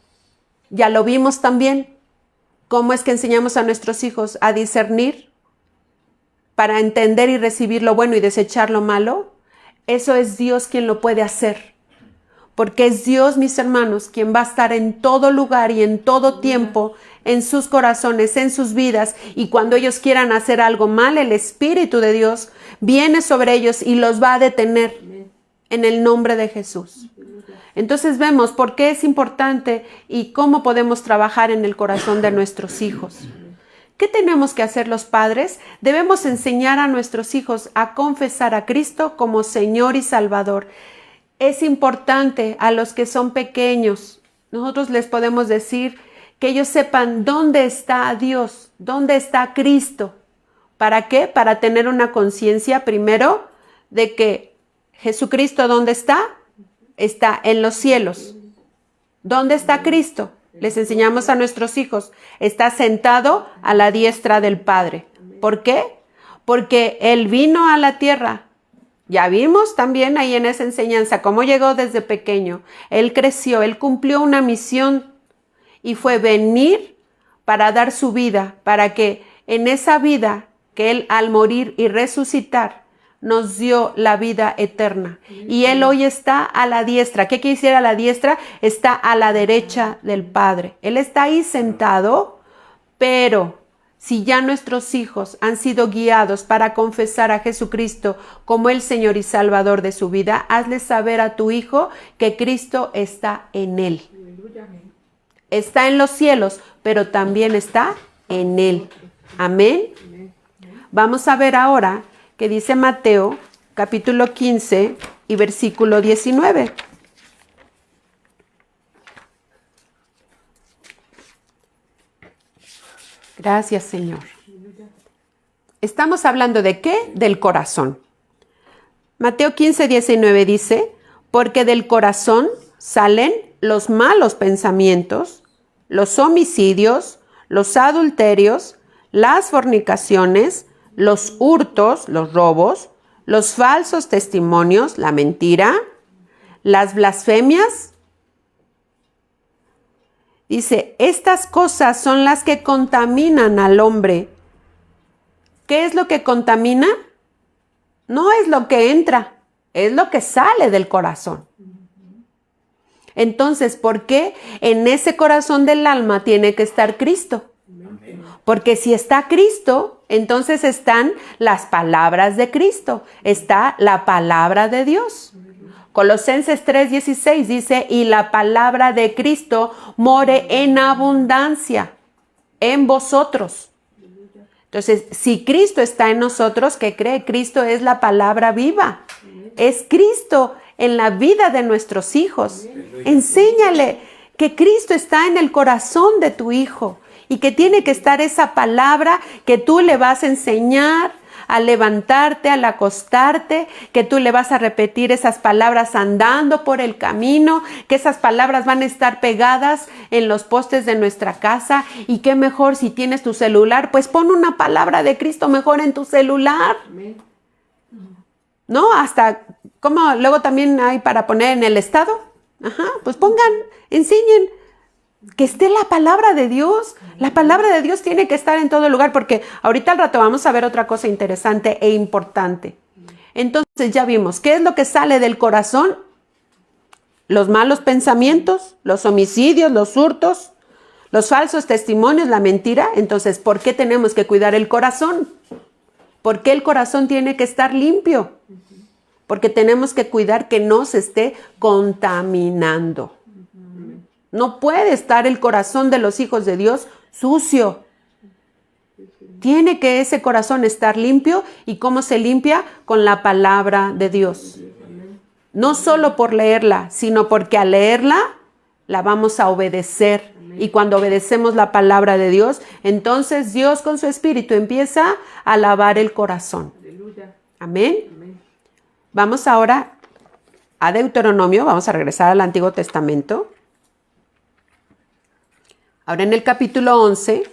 Ya lo vimos también. ¿Cómo es que enseñamos a nuestros hijos a discernir para entender y recibir lo bueno y desechar lo malo? Eso es Dios quien lo puede hacer. Porque es Dios, mis hermanos, quien va a estar en todo lugar y en todo tiempo, en sus corazones, en sus vidas. Y cuando ellos quieran hacer algo mal, el Espíritu de Dios viene sobre ellos y los va a detener en el nombre de Jesús. Entonces vemos por qué es importante y cómo podemos trabajar en el corazón de nuestros hijos. ¿Qué tenemos que hacer los padres? Debemos enseñar a nuestros hijos a confesar a Cristo como Señor y Salvador. Es importante a los que son pequeños. Nosotros les podemos decir que ellos sepan dónde está Dios, dónde está Cristo. ¿Para qué? Para tener una conciencia primero de que Jesucristo, ¿dónde está? Está en los cielos. ¿Dónde está Cristo? Les enseñamos a nuestros hijos. Está sentado a la diestra del Padre. ¿Por qué? Porque Él vino a la tierra. Ya vimos también ahí en esa enseñanza cómo llegó desde pequeño. Él creció, Él cumplió una misión y fue venir para dar su vida, para que en esa vida que Él al morir y resucitar nos dio la vida eterna. Y Él hoy está a la diestra. ¿Qué quiere decir a la diestra? Está a la derecha del Padre. Él está ahí sentado, pero si ya nuestros hijos han sido guiados para confesar a Jesucristo como el Señor y Salvador de su vida, hazle saber a tu hijo que Cristo está en él. Está en los cielos, pero también está en él. Amén. Vamos a ver ahora que dice Mateo, capítulo 15 y versículo 19. Gracias, Señor. Estamos hablando ¿de qué? Del corazón. Mateo 15, 19 dice, porque del corazón salen los malos pensamientos, los homicidios, los adulterios, las fornicaciones, los hurtos, los robos, los falsos testimonios, la mentira, las blasfemias. Dice, estas cosas son las que contaminan al hombre. ¿Qué es lo que contamina? No es lo que entra, es lo que sale del corazón. Entonces, ¿por qué en ese corazón del alma tiene que estar Cristo? Porque si está Cristo, entonces están las palabras de Cristo, está la palabra de Dios. Colosenses 3:16 dice, y la palabra de Cristo more en abundancia en vosotros. Entonces, si Cristo está en nosotros, ¿qué cree? Cristo es la palabra viva. Es Cristo en la vida de nuestros hijos. Enséñale que Cristo está en el corazón de tu hijo y que tiene que estar esa palabra que tú le vas a enseñar al levantarte, al acostarte, que tú le vas a repetir esas palabras andando por el camino, que esas palabras van a estar pegadas en los postes de nuestra casa. Y qué mejor si tienes tu celular, pues pon una palabra de Cristo mejor en tu celular. ¿No? Hasta, como luego también hay para poner en el estado. Ajá, pues pongan, enseñen. Que esté la palabra de Dios. La palabra de Dios tiene que estar en todo lugar, porque ahorita al rato vamos a ver otra cosa interesante e importante. Entonces ya vimos, ¿qué es lo que sale del corazón? Los malos pensamientos, los homicidios, los hurtos, los falsos testimonios, la mentira. Entonces, ¿por qué tenemos que cuidar el corazón? ¿Por qué el corazón tiene que estar limpio? Porque tenemos que cuidar que no se esté contaminando. No puede estar el corazón de los hijos de Dios sucio. Tiene que ese corazón estar limpio. ¿Y cómo se limpia? Con la palabra de Dios. No solo por leerla, sino porque al leerla la vamos a obedecer. Y cuando obedecemos la palabra de Dios, entonces Dios con su Espíritu empieza a lavar el corazón. Amén. Vamos ahora a Deuteronomio. Vamos a regresar al Antiguo Testamento. Ahora en el capítulo 11,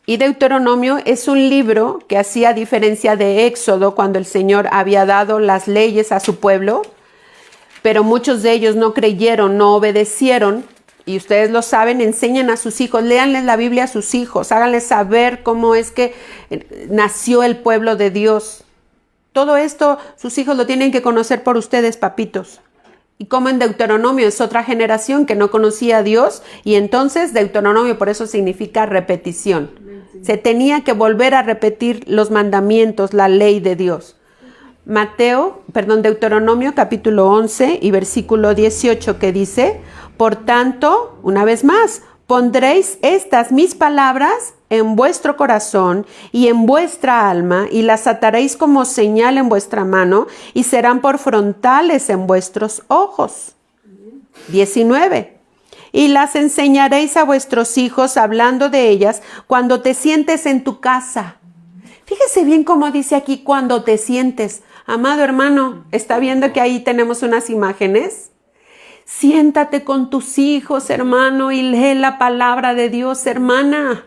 y Deuteronomio es un libro que hacía diferencia de Éxodo cuando el Señor había dado las leyes a su pueblo, pero muchos de ellos no creyeron, no obedecieron, y ustedes lo saben, enseñen a sus hijos, léanles la Biblia a sus hijos, háganles saber cómo es que nació el pueblo de Dios. Todo esto sus hijos lo tienen que conocer por ustedes, papitos. Y como en Deuteronomio es otra generación que no conocía a Dios, y entonces Deuteronomio por eso significa repetición. Se tenía que volver a repetir los mandamientos, la ley de Dios. Deuteronomio capítulo 11 y versículo 18 que dice, por tanto, una vez más, pondréis estas mis palabras en vuestro corazón y en vuestra alma, y las ataréis como señal en vuestra mano, y serán por frontales en vuestros ojos. 19. Y las enseñaréis a vuestros hijos, hablando de ellas, cuando te sientes en tu casa. Fíjese bien cómo dice aquí, cuando te sientes. Amado hermano, ¿está viendo que ahí tenemos unas imágenes? Siéntate con tus hijos, hermano, y lee la palabra de Dios, hermana.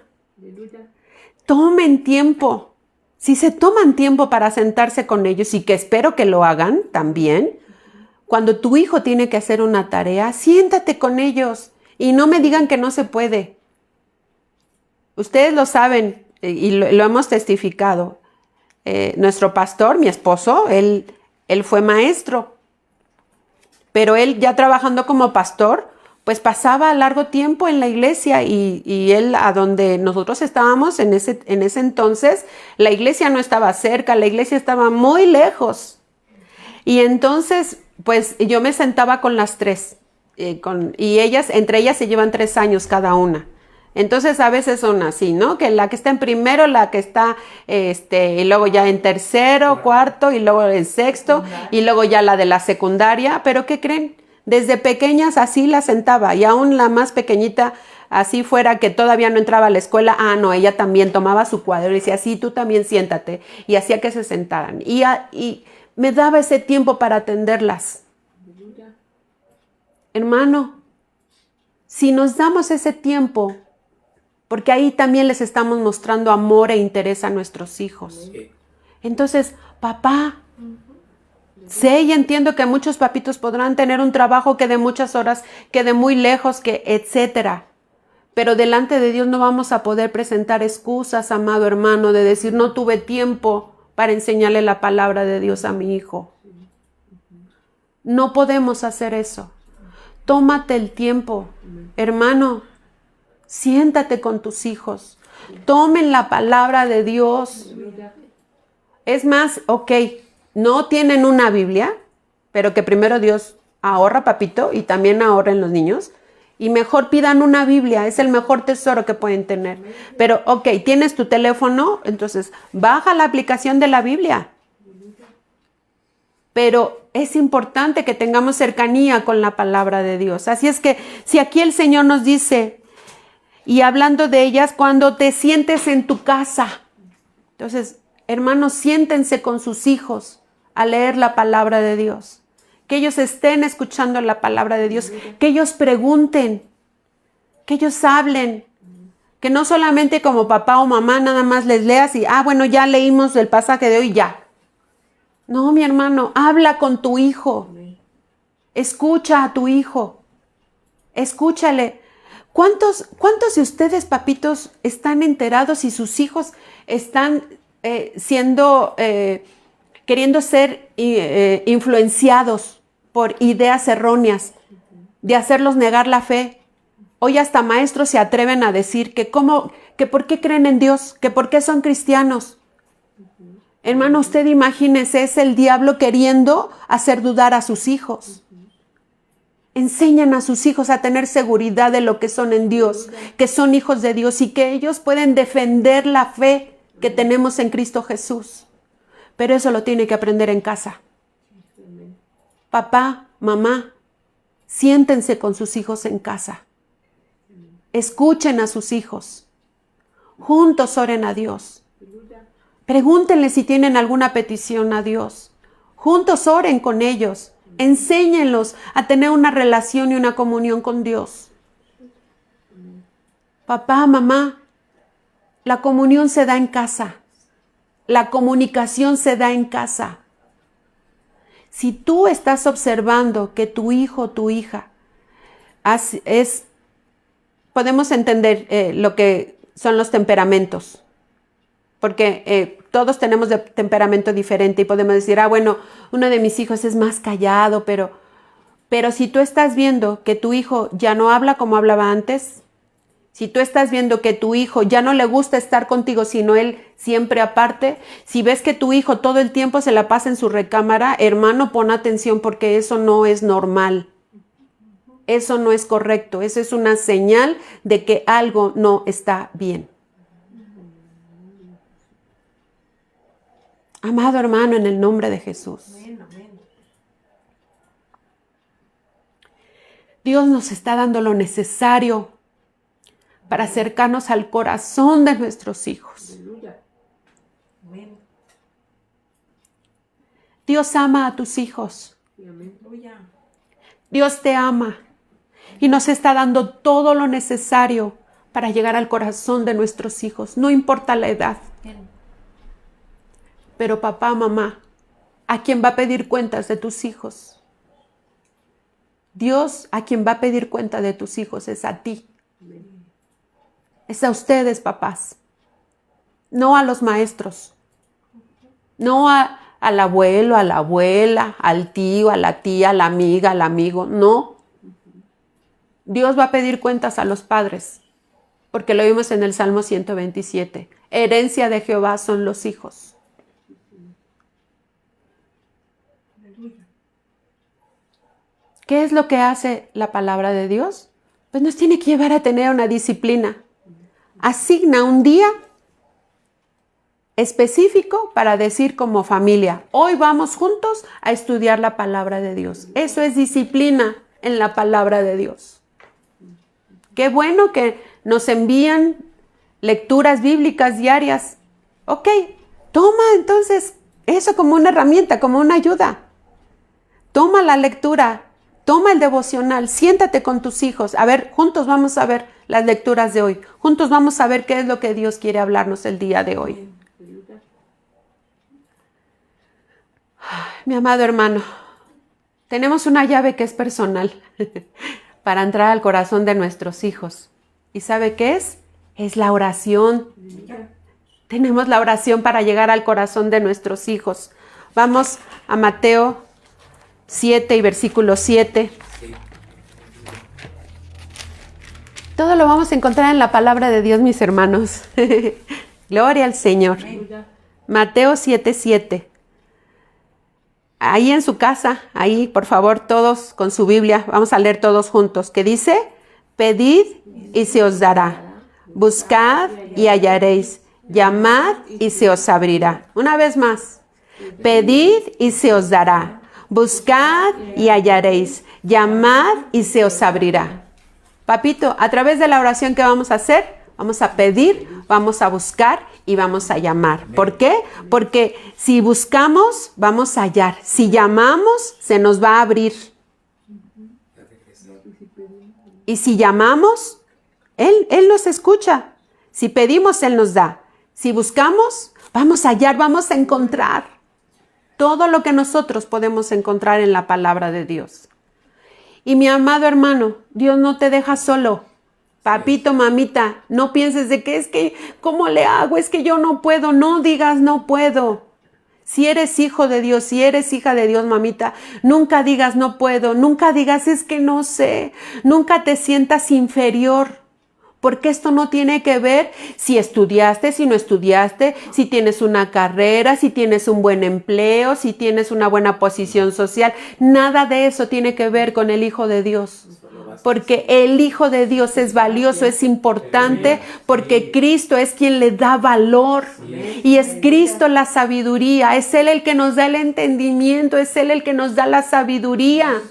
Tomen tiempo. Si se toman tiempo para sentarse con ellos, y que espero que lo hagan también, cuando tu hijo tiene que hacer una tarea, siéntate con ellos y no me digan que no se puede. Ustedes lo saben y lo hemos testificado. nuestro pastor, mi esposo, él fue maestro, pero él ya trabajando como pastor, pues pasaba largo tiempo en la iglesia y él a donde nosotros estábamos en ese entonces, la iglesia no estaba cerca, la iglesia estaba muy lejos. Y entonces, pues yo me sentaba con las tres, y entre ellas se llevan 3 años cada una. Entonces a veces son así, ¿no? Que la que está en primero, la que está, y luego ya en tercero, cuarto, y luego en sexto, y luego ya la de la secundaria. Pero ¿qué creen? Desde pequeñas así la sentaba, y aún la más pequeñita, así fuera que todavía no entraba a la escuela, no, ella también tomaba su cuadro y decía, sí, tú también siéntate, y hacía que se sentaran. Y me daba ese tiempo para atenderlas. Hermano, si nos damos ese tiempo, porque ahí también les estamos mostrando amor e interés a nuestros hijos. Entonces, papá, sé y entiendo que muchos papitos podrán tener un trabajo que de muchas horas, que de muy lejos, que etcétera. Pero delante de Dios no vamos a poder presentar excusas, amado hermano, de decir no tuve tiempo para enseñarle la palabra de Dios a mi hijo. No podemos hacer eso. Tómate el tiempo, hermano. Siéntate con tus hijos. Tomen la palabra de Dios. Es más, no tienen una Biblia, pero que primero Dios ahorra, papito, y también ahorren los niños. Y mejor pidan una Biblia, es el mejor tesoro que pueden tener. Pero, tienes tu teléfono, entonces baja la aplicación de la Biblia. Pero es importante que tengamos cercanía con la palabra de Dios. Así es que si aquí el Señor nos dice, y hablando de ellas, cuando te sientes en tu casa, entonces, hermanos, siéntense con sus hijos a leer la palabra de Dios. Que ellos estén escuchando la palabra de Dios, que ellos pregunten, que ellos hablen, que no solamente como papá o mamá nada más les leas y, bueno, ya leímos el pasaje de hoy, ya. No, mi hermano, habla con tu hijo, escucha a tu hijo, escúchale. ¿Cuántos de ustedes, papitos, están enterados y sus hijos están queriendo ser influenciados por ideas erróneas, de hacerlos negar la fe? Hoy hasta maestros se atreven a decir que por qué creen en Dios, que por qué son cristianos. Hermano, usted imagínese, es el diablo queriendo hacer dudar a sus hijos. Enseñan a sus hijos a tener seguridad de lo que son en Dios, que son hijos de Dios y que ellos pueden defender la fe que tenemos en Cristo Jesús. Pero eso lo tiene que aprender en casa. Papá, mamá, siéntense con sus hijos en casa. Escuchen a sus hijos. Juntos oren a Dios. Pregúntenle si tienen alguna petición a Dios. Juntos oren con ellos. Enséñenlos a tener una relación y una comunión con Dios. Papá, mamá, la comunión se da en casa. La comunicación se da en casa. Si tú estás observando que tu hijo o tu hija podemos entender lo que son los temperamentos, porque todos tenemos de temperamento diferente y podemos decir, bueno, uno de mis hijos es más callado, pero si tú estás viendo que tu hijo ya no habla como hablaba antes, si tú estás viendo que tu hijo ya no le gusta estar contigo, sino él siempre aparte, si ves que tu hijo todo el tiempo se la pasa en su recámara, hermano, pon atención porque eso no es normal. Eso no es correcto. Eso es una señal de que algo no está bien. Amado hermano, en el nombre de Jesús. Dios nos está dando lo necesario para acercarnos al corazón de nuestros hijos. Dios ama a tus hijos. Dios te ama y nos está dando todo lo necesario para llegar al corazón de nuestros hijos, no importa la edad. Pero papá, mamá, ¿a quién va a pedir cuentas de tus hijos? Dios, a quien va a pedir cuenta de tus hijos es a ti. Es a ustedes, papás, no a los maestros. No al abuelo, a la abuela, al tío, a la tía, a la amiga, al amigo. No. Dios va a pedir cuentas a los padres, porque lo vimos en el Salmo 127. Herencia de Jehová son los hijos. ¿Qué es lo que hace la palabra de Dios? Pues nos tiene que llevar a tener una disciplina. Asigna un día específico para decir como familia, hoy vamos juntos a estudiar la palabra de Dios. Eso es disciplina en la palabra de Dios. Qué bueno que nos envían lecturas bíblicas diarias. Ok, toma entonces eso como una herramienta, como una ayuda. Toma la lectura, toma el devocional, siéntate con tus hijos. A ver, juntos vamos a ver las lecturas de hoy. Juntos vamos a ver qué es lo que Dios quiere hablarnos el día de hoy. Mi amado hermano, tenemos una llave que es personal para entrar al corazón de nuestros hijos. ¿Y sabe qué es? Es la oración. Tenemos la oración para llegar al corazón de nuestros hijos. Vamos a Mateo 7 y versículo 7. Todo lo vamos a encontrar en la palabra de Dios, mis hermanos. Gloria al Señor. Mateo 7:7. Ahí en su casa, ahí por favor todos con su Biblia, vamos a leer todos juntos, que dice, pedid y se os dará, buscad y hallaréis, llamad y se os abrirá. Una vez más, pedid y se os dará, buscad y hallaréis, llamad y se os abrirá. Papito, a través de la oración que vamos a hacer, vamos a pedir, vamos a buscar y vamos a llamar. ¿Por qué? Porque si buscamos, vamos a hallar. Si llamamos, se nos va a abrir. Y si llamamos, Él nos escucha. Si pedimos, Él nos da. Si buscamos, vamos a hallar, vamos a encontrar todo lo que nosotros podemos encontrar en la palabra de Dios. Y mi amado hermano, Dios no te deja solo. Papito, mamita, no pienses de que es que, ¿cómo le hago? Es que yo no puedo. No digas no puedo. Si eres hijo de Dios, si eres hija de Dios, mamita, nunca digas no puedo. Nunca digas es que no sé. Nunca te sientas inferior. Porque esto no tiene que ver si estudiaste, si no estudiaste, si tienes una carrera, si tienes un buen empleo, si tienes una buena posición social. Nada de eso tiene que ver con el Hijo de Dios. Porque el Hijo de Dios es valioso, es importante, porque Cristo es quien le da valor. Y es Cristo la sabiduría, es Él el que nos da el entendimiento, es Él el que nos da la sabiduría.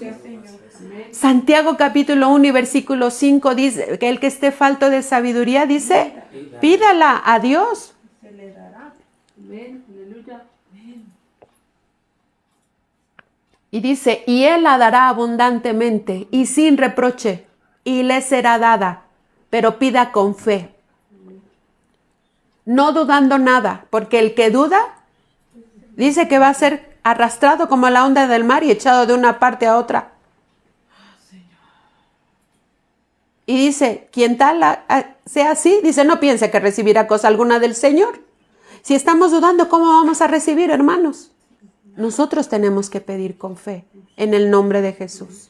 Santiago capítulo 1 y versículo 5 dice que el que esté falto de sabiduría, dice, pídala a Dios. Se le dará. Amén. Aleluya. Y dice, y Él la dará abundantemente y sin reproche, y le será dada, pero pida con fe, no dudando nada, porque el que duda, dice que va a ser arrastrado como la onda del mar y echado de una parte a otra. Y dice, quien tal sea así, dice, no piense que recibirá cosa alguna del Señor. Si estamos dudando, ¿cómo vamos a recibir, hermanos? Nosotros tenemos que pedir con fe en el nombre de Jesús.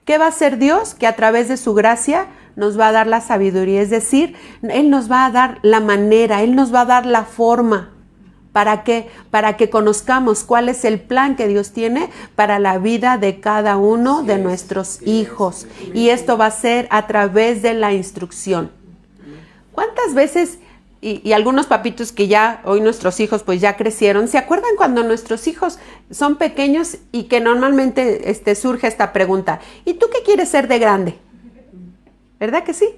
¿Qué va a hacer Dios? Que a través de su gracia nos va a dar la sabiduría. Es decir, Él nos va a dar la manera, Él nos va a dar la forma. ¿Para qué? Para que conozcamos cuál es el plan que Dios tiene para la vida de cada uno de nuestros hijos. Y esto va a ser a través de la instrucción. ¿Cuántas veces, y algunos papitos que ya hoy nuestros hijos pues ya crecieron, ¿se acuerdan cuando nuestros hijos son pequeños y que normalmente surge esta pregunta? ¿Y tú qué quieres ser de grande? ¿Verdad que sí?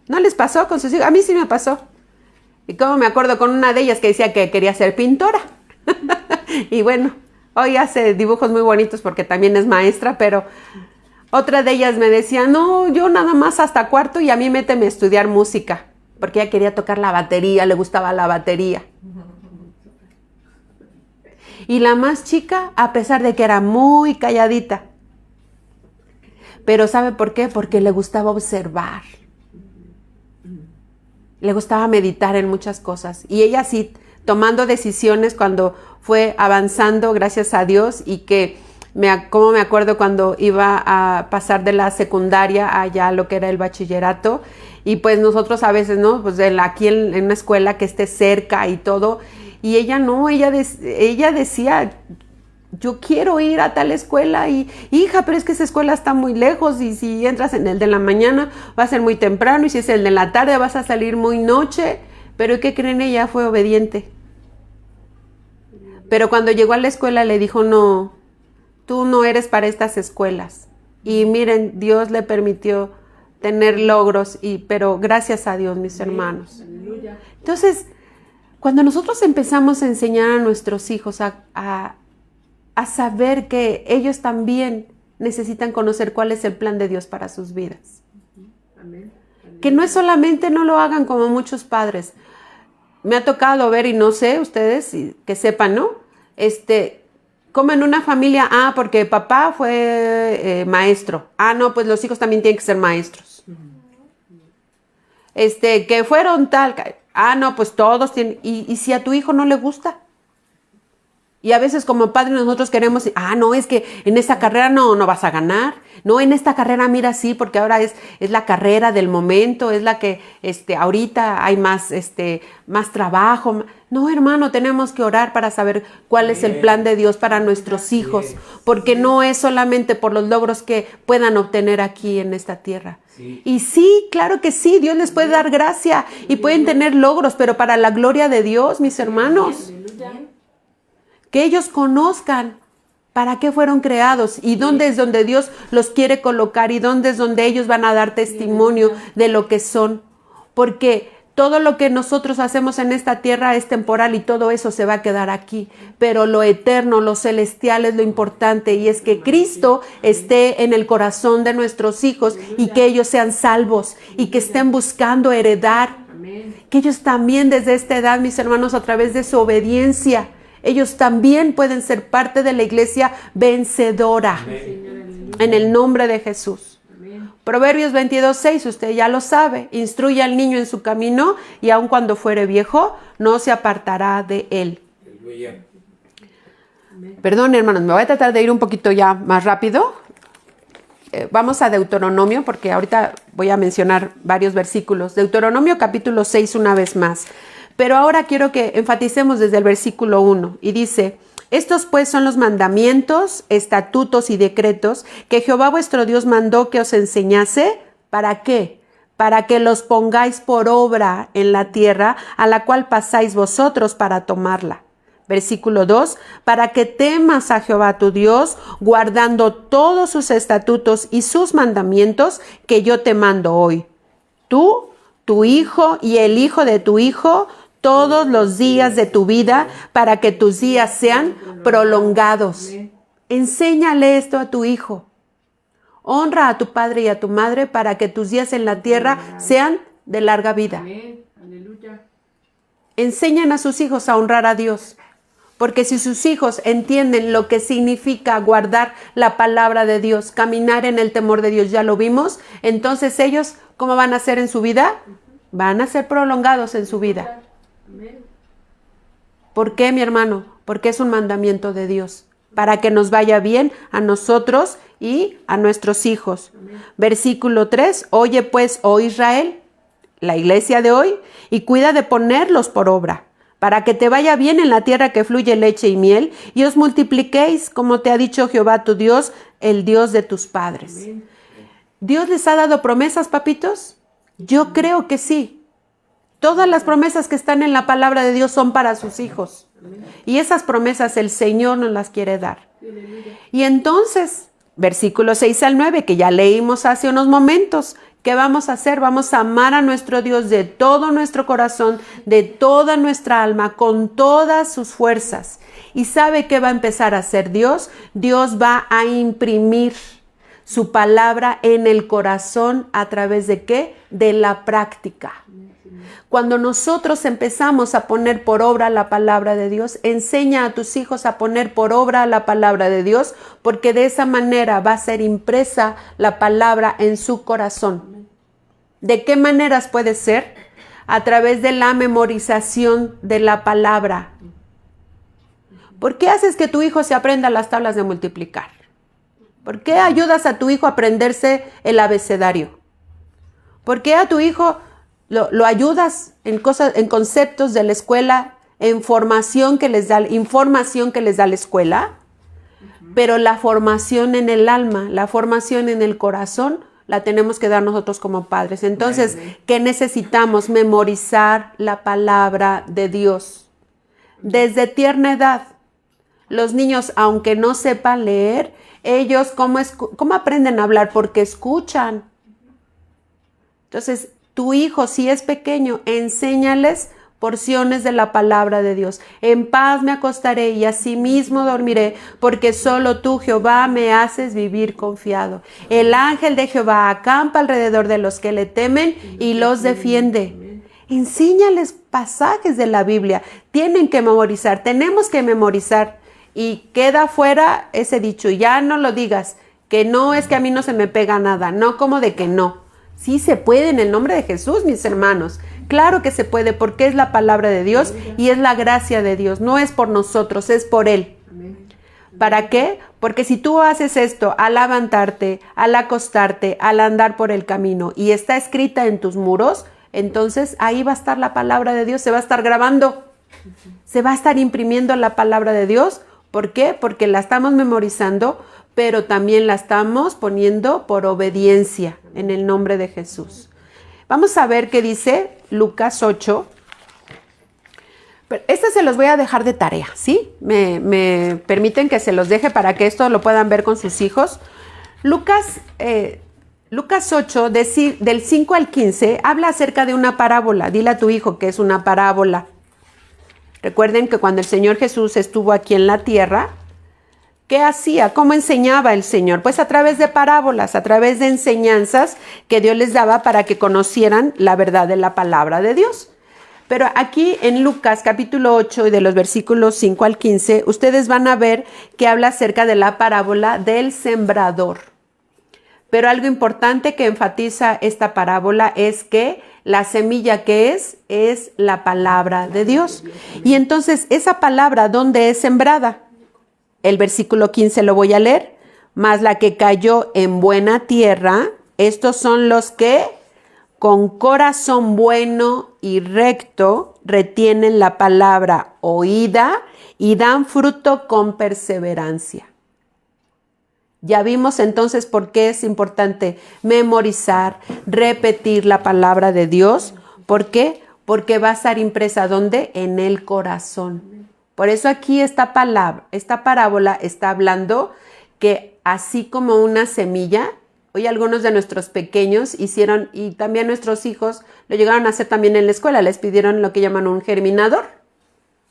¿No les pasó con sus hijos? A mí sí me pasó. Y como me acuerdo con una de ellas que decía que quería ser pintora. Y bueno, hoy hace dibujos muy bonitos porque también es maestra, pero otra de ellas me decía, no, yo nada más hasta cuarto y a mí méteme a estudiar música, porque ella quería tocar la batería, le gustaba la batería. Y la más chica, a pesar de que era muy calladita, pero ¿sabe por qué? Porque le gustaba observar. Le gustaba meditar en muchas cosas. Y ella sí tomando decisiones cuando fue avanzando, gracias a Dios, y que como me acuerdo cuando iba a pasar de la secundaria allá a lo que era el bachillerato, y pues nosotros a veces, ¿no? Pues aquí en una escuela que esté cerca y todo, y ella no, ella decía, yo quiero ir a tal escuela, y hija, pero es que esa escuela está muy lejos, y si entras en el de la mañana va a ser muy temprano, y si es el de la tarde vas a salir muy noche. Pero ¿qué creen? Ella fue obediente. Pero cuando llegó a la escuela le dijo, no, tú no eres para estas escuelas. Y miren, Dios le permitió tener logros, pero gracias a Dios, mis hermanos. Entonces, cuando nosotros empezamos a enseñar a nuestros hijos a saber que ellos también necesitan conocer cuál es el plan de Dios para sus vidas. Que no es solamente, no lo hagan como muchos padres. Me ha tocado ver, y no sé, ustedes que sepan, ¿no? Como en una familia, porque papá fue maestro. No, pues los hijos también tienen que ser maestros. Que fueron tal, no, pues todos tienen. Y si a tu hijo no le gusta. Y a veces como padres nosotros queremos, no, es que en esta carrera no vas a ganar. No, en esta carrera mira sí, porque ahora es la carrera del momento, es la que ahorita hay más trabajo. No, hermano, tenemos que orar para saber cuál es el plan de Dios para nuestros hijos, porque no es solamente por los logros que puedan obtener aquí en esta tierra. Sí. Y sí, claro que sí, Dios les puede dar gracia y pueden tener logros, pero para la gloria de Dios, mis hermanos. Que ellos conozcan para qué fueron creados y dónde es donde Dios los quiere colocar y dónde es donde ellos van a dar testimonio de lo que son. Porque todo lo que nosotros hacemos en esta tierra es temporal y todo eso se va a quedar aquí. Pero lo eterno, lo celestial es lo importante, y es que Cristo esté en el corazón de nuestros hijos y que ellos sean salvos y que estén buscando heredar. Que ellos también desde esta edad, mis hermanos, a través de su obediencia, ellos también pueden ser parte de la iglesia vencedora. Amén. En el nombre de Jesús. Amén. Proverbios 22:6, usted ya lo sabe. Instruye al niño en su camino y aun cuando fuere viejo, no se apartará de él. Perdón, hermanos, me voy a tratar de ir un poquito ya más rápido. Vamos a Deuteronomio, porque ahorita voy a mencionar varios versículos. Deuteronomio capítulo 6 una vez más. Pero ahora quiero que enfaticemos desde el versículo 1 y dice, estos pues son los mandamientos, estatutos y decretos que Jehová vuestro Dios mandó que os enseñase. ¿Para qué? Para que los pongáis por obra en la tierra a la cual pasáis vosotros para tomarla. Versículo 2, para que temas a Jehová tu Dios, guardando todos sus estatutos y sus mandamientos que yo te mando hoy. Tú, tu hijo y el hijo de tu hijo, todos los días de tu vida, para que tus días sean prolongados. Enséñale esto a tu hijo. Honra a tu padre y a tu madre para que tus días en la tierra sean de larga vida. Enseñan a sus hijos a honrar a Dios. Porque si sus hijos entienden lo que significa guardar la palabra de Dios, caminar en el temor de Dios, ya lo vimos, entonces ellos, ¿cómo van a ser en su vida? Van a ser prolongados en su vida. ¿Por qué, mi hermano? Porque es un mandamiento de Dios, para que nos vaya bien a nosotros y a nuestros hijos. Versículo 3, oye pues, oh Israel, la iglesia de hoy, y cuida de ponerlos por obra, para que te vaya bien en la tierra que fluye leche y miel, y os multipliquéis, como te ha dicho Jehová tu Dios, el Dios de tus padres. Amén. ¿Dios les ha dado promesas, papitos? Yo creo que sí. Todas las promesas que están en la palabra de Dios son para sus hijos. Y esas promesas el Señor nos las quiere dar. Y entonces, versículos 6 al 9, que ya leímos hace unos momentos, ¿qué vamos a hacer? Vamos a amar a nuestro Dios de todo nuestro corazón, de toda nuestra alma, con todas sus fuerzas. ¿Y sabe qué va a empezar a hacer Dios? Dios va a imprimir su palabra en el corazón a través de ¿qué? De la práctica. Cuando nosotros empezamos a poner por obra la palabra de Dios, enseña a tus hijos a poner por obra la palabra de Dios, porque de esa manera va a ser impresa la palabra en su corazón. ¿De qué maneras puede ser? a través de la memorización de la palabra. ¿Por qué haces que tu hijo se aprenda las tablas de multiplicar? ¿Por qué ayudas a tu hijo a aprenderse el abecedario? ¿Por qué a tu hijo lo ayudas en conceptos de la escuela, en información que les da la escuela? Pero la formación en el alma, la formación en el corazón, la tenemos que dar nosotros como padres. Entonces, ¿qué necesitamos? Memorizar la palabra de Dios. Desde tierna edad, los niños, aunque no sepan leer, ellos, ¿cómo aprenden a hablar? Porque escuchan. Entonces, tu hijo, si es pequeño, enséñales porciones de la palabra de Dios. En paz me acostaré y asimismo dormiré, porque solo tú, Jehová, me haces vivir confiado. El ángel de Jehová acampa alrededor de los que le temen y los defiende. Enséñales pasajes de la Biblia. Tienen que memorizar, tenemos que memorizar. Y queda fuera ese dicho, ya no lo digas, que no es que a mí no se me pega nada, no, como de que no. Sí se puede en el nombre de Jesús, mis hermanos. Claro que se puede porque es la palabra de Dios y es la gracia de Dios. No es por nosotros, es por Él. ¿Para qué? Porque si tú haces esto al levantarte, al acostarte, al andar por el camino y está escrita en tus muros, entonces ahí va a estar la palabra de Dios, se va a estar grabando, se va a estar imprimiendo la palabra de Dios. ¿Por qué? Porque la estamos memorizando, pero también la estamos poniendo por obediencia en el nombre de Jesús. Vamos a ver qué dice Lucas 8. Este se los voy a dejar de tarea, ¿sí? Me permiten que se los deje para que esto lo puedan ver con sus hijos. Lucas 8, del 5 al 15, habla acerca de una parábola. Dile a tu hijo que es una parábola. Recuerden que cuando el Señor Jesús estuvo aquí en la tierra, ¿qué hacía? ¿Cómo enseñaba el Señor? Pues a través de parábolas, a través de enseñanzas que Dios les daba para que conocieran la verdad de la palabra de Dios. Pero aquí en Lucas capítulo 8 y de los versículos 5 al 15, ustedes van a ver que habla acerca de la parábola del sembrador. Pero algo importante que enfatiza esta parábola es que la semilla que es la palabra de Dios. Y entonces, esa palabra, ¿dónde es sembrada? El versículo 15 lo voy a leer. Mas la que cayó en buena tierra, estos son los que con corazón bueno y recto retienen la palabra oída y dan fruto con perseverancia. Ya vimos entonces por qué es importante memorizar, repetir la palabra de Dios. ¿Por qué? Porque va a estar impresa ¿dónde? En el corazón. Por eso aquí esta parábola está hablando que así como una semilla, hoy algunos de nuestros pequeños hicieron, y también nuestros hijos lo llegaron a hacer también en la escuela, les pidieron lo que llaman un germinador.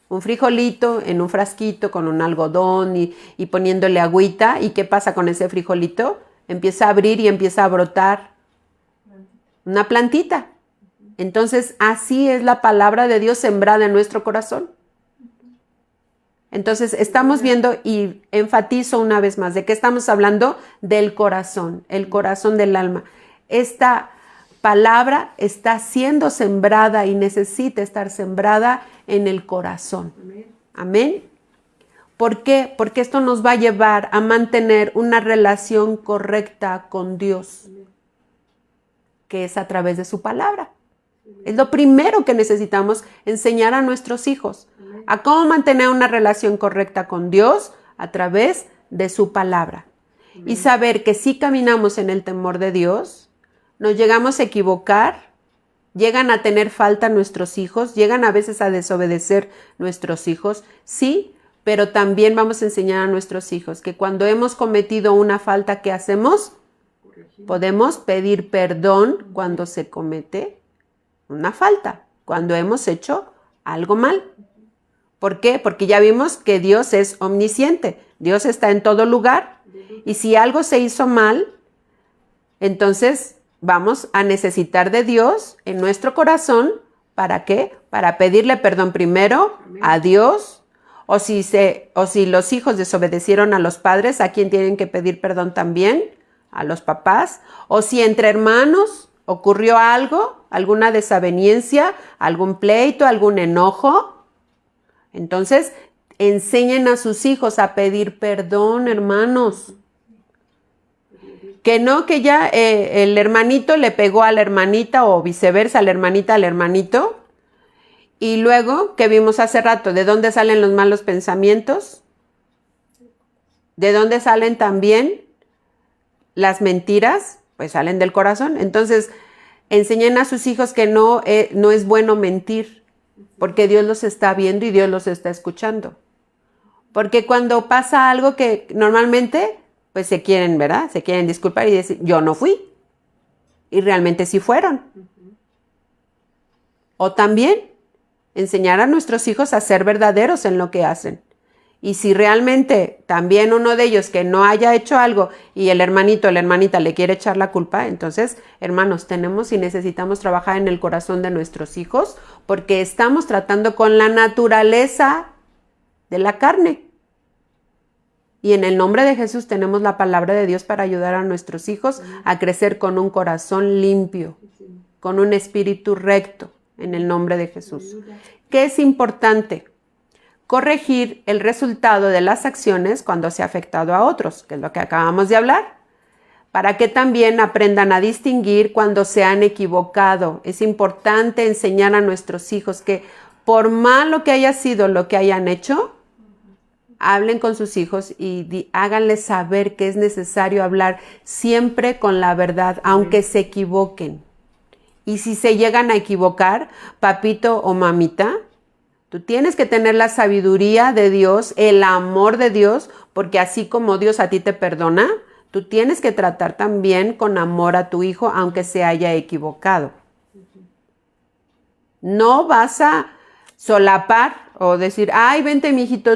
Un frijolito en un frasquito con un algodón y poniéndole agüita. ¿Y qué pasa con ese frijolito? Empieza a abrir y empieza a brotar una plantita. Entonces, así es la palabra de Dios sembrada en nuestro corazón. Entonces, estamos viendo y enfatizo una vez más de que estamos hablando del corazón, el corazón del alma. Esta palabra está siendo sembrada y necesita estar sembrada en el corazón. Amén. ¿Por qué? Porque esto nos va a llevar a mantener una relación correcta con Dios, que es a través de su palabra. Es lo primero que necesitamos enseñar a nuestros hijos, a cómo mantener una relación correcta con Dios a través de su palabra. Y saber que si caminamos en el temor de Dios, nos llegamos a equivocar, llegan a tener falta nuestros hijos, llegan a veces a desobedecer nuestros hijos, sí, pero también vamos a enseñar a nuestros hijos que cuando hemos cometido una falta, ¿qué hacemos? Podemos pedir perdón cuando se comete una falta, cuando hemos hecho algo mal. ¿Por qué? Porque ya vimos que Dios es omnisciente, Dios está en todo lugar y si algo se hizo mal, entonces vamos a necesitar de Dios en nuestro corazón. ¿Para qué? Para pedirle perdón primero a Dios. O si los hijos desobedecieron a los padres, ¿a quién tienen que pedir perdón también? A los papás. O si entre hermanos ¿Ocurrió algo? ¿Alguna desaveniencia? ¿Algún pleito? ¿Algún enojo? Entonces, enseñen a sus hijos a pedir perdón, hermanos. Que no, que ya el hermanito le pegó a la hermanita o viceversa, la hermanita al hermanito. Y luego, que vimos hace rato, ¿de dónde salen los malos pensamientos? ¿De dónde salen también las mentiras? Pues salen del corazón. Entonces, enseñen a sus hijos que no es bueno mentir, porque Dios los está viendo y Dios los está escuchando. Porque cuando pasa algo que normalmente, pues se quieren, ¿verdad? Se quieren disculpar y decir, yo no fui. Y realmente sí fueron. O también enseñar a nuestros hijos a ser verdaderos en lo que hacen. Y si realmente también uno de ellos que no haya hecho algo y el hermanito o la hermanita le quiere echar la culpa, entonces, hermanos, tenemos y necesitamos trabajar en el corazón de nuestros hijos porque estamos tratando con la naturaleza de la carne. Y en el nombre de Jesús tenemos la palabra de Dios para ayudar a nuestros hijos a crecer con un corazón limpio, con un espíritu recto, en el nombre de Jesús. ¿Qué es importante? Corregir el resultado de las acciones cuando se ha afectado a otros, que es lo que acabamos de hablar, para que también aprendan a distinguir cuando se han equivocado. Es importante enseñar a nuestros hijos que por malo que haya sido lo que hayan hecho, hablen con sus hijos y háganles saber que es necesario hablar siempre con la verdad, aunque se equivoquen. Y si se llegan a equivocar, papito o mamita, tú tienes que tener la sabiduría de Dios, el amor de Dios, porque así como Dios a ti te perdona, tú tienes que tratar también con amor a tu hijo, aunque se haya equivocado. No vas a solapar o decir, ay, vente, mijito,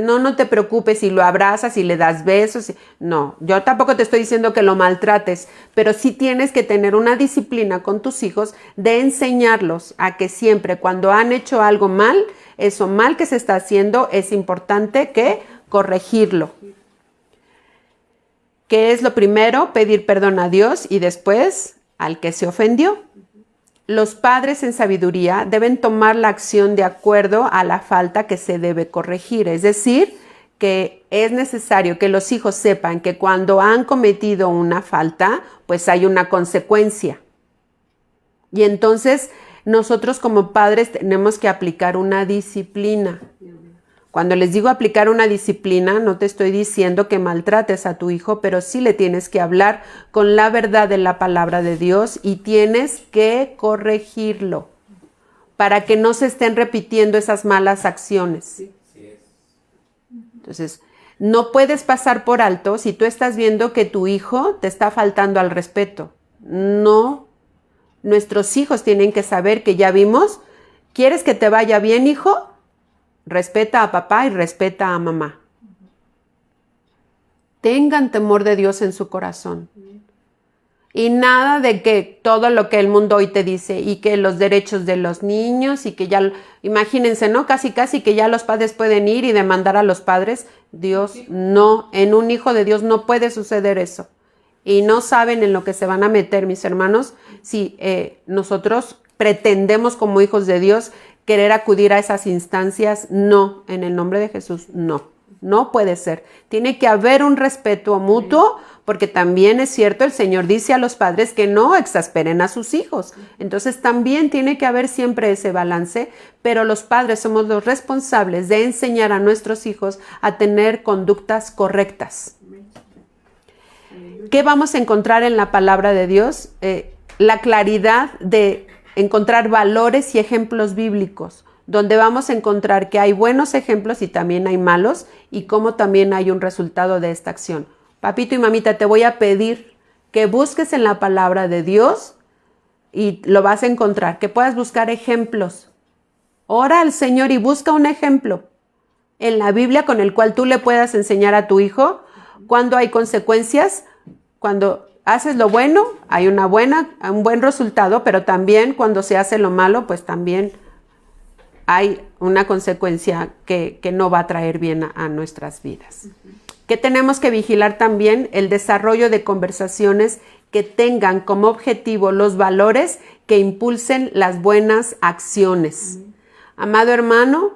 no te preocupes, y lo abrazas y le das besos. No, yo tampoco te estoy diciendo que lo maltrates, pero sí tienes que tener una disciplina con tus hijos de enseñarlos a que siempre cuando han hecho algo mal, eso mal que se está haciendo, es importante que corregirlo. ¿Qué es lo primero? Pedir perdón a Dios y después al que se ofendió. Los padres en sabiduría deben tomar la acción de acuerdo a la falta que se debe corregir. Es decir, que es necesario que los hijos sepan que cuando han cometido una falta, pues hay una consecuencia. Y entonces nosotros como padres tenemos que aplicar una disciplina. Cuando les digo aplicar una disciplina, no te estoy diciendo que maltrates a tu hijo, pero sí le tienes que hablar con la verdad de la palabra de Dios y tienes que corregirlo para que no se estén repitiendo esas malas acciones. Entonces, no puedes pasar por alto si tú estás viendo que tu hijo te está faltando al respeto. No, nuestros hijos tienen que saber que ya vimos, ¿quieres que te vaya bien, hijo? Respeta a papá y respeta a mamá. Tengan temor de Dios en su corazón. Y nada de que todo lo que el mundo hoy te dice y que los derechos de los niños y que ya, imagínense, ¿no? Casi que ya los padres pueden ir y demandar a los padres. Dios no, en un hijo de Dios no puede suceder eso. Y no saben en lo que se van a meter, mis hermanos, si nosotros pretendemos como hijos de Dios querer acudir a esas instancias. No, en el nombre de Jesús, no puede ser. Tiene que haber un respeto mutuo, porque también es cierto, el Señor dice a los padres que no exasperen a sus hijos. Entonces también tiene que haber siempre ese balance, pero los padres somos los responsables de enseñar a nuestros hijos a tener conductas correctas. ¿Qué vamos a encontrar en la palabra de Dios? La claridad de encontrar valores y ejemplos bíblicos, donde vamos a encontrar que hay buenos ejemplos y también hay malos, y cómo también hay un resultado de esta acción. Papito y mamita, te voy a pedir que busques en la palabra de Dios y lo vas a encontrar, que puedas buscar ejemplos. Ora al Señor y busca un ejemplo en la Biblia con el cual tú le puedas enseñar a tu hijo cuando hay consecuencias, cuando haces lo bueno, hay un buen resultado, pero también cuando se hace lo malo, pues también hay una consecuencia que no va a traer bien a nuestras vidas. Que tenemos que vigilar también el desarrollo de conversaciones que tengan como objetivo los valores que impulsen las buenas acciones. Amado hermano,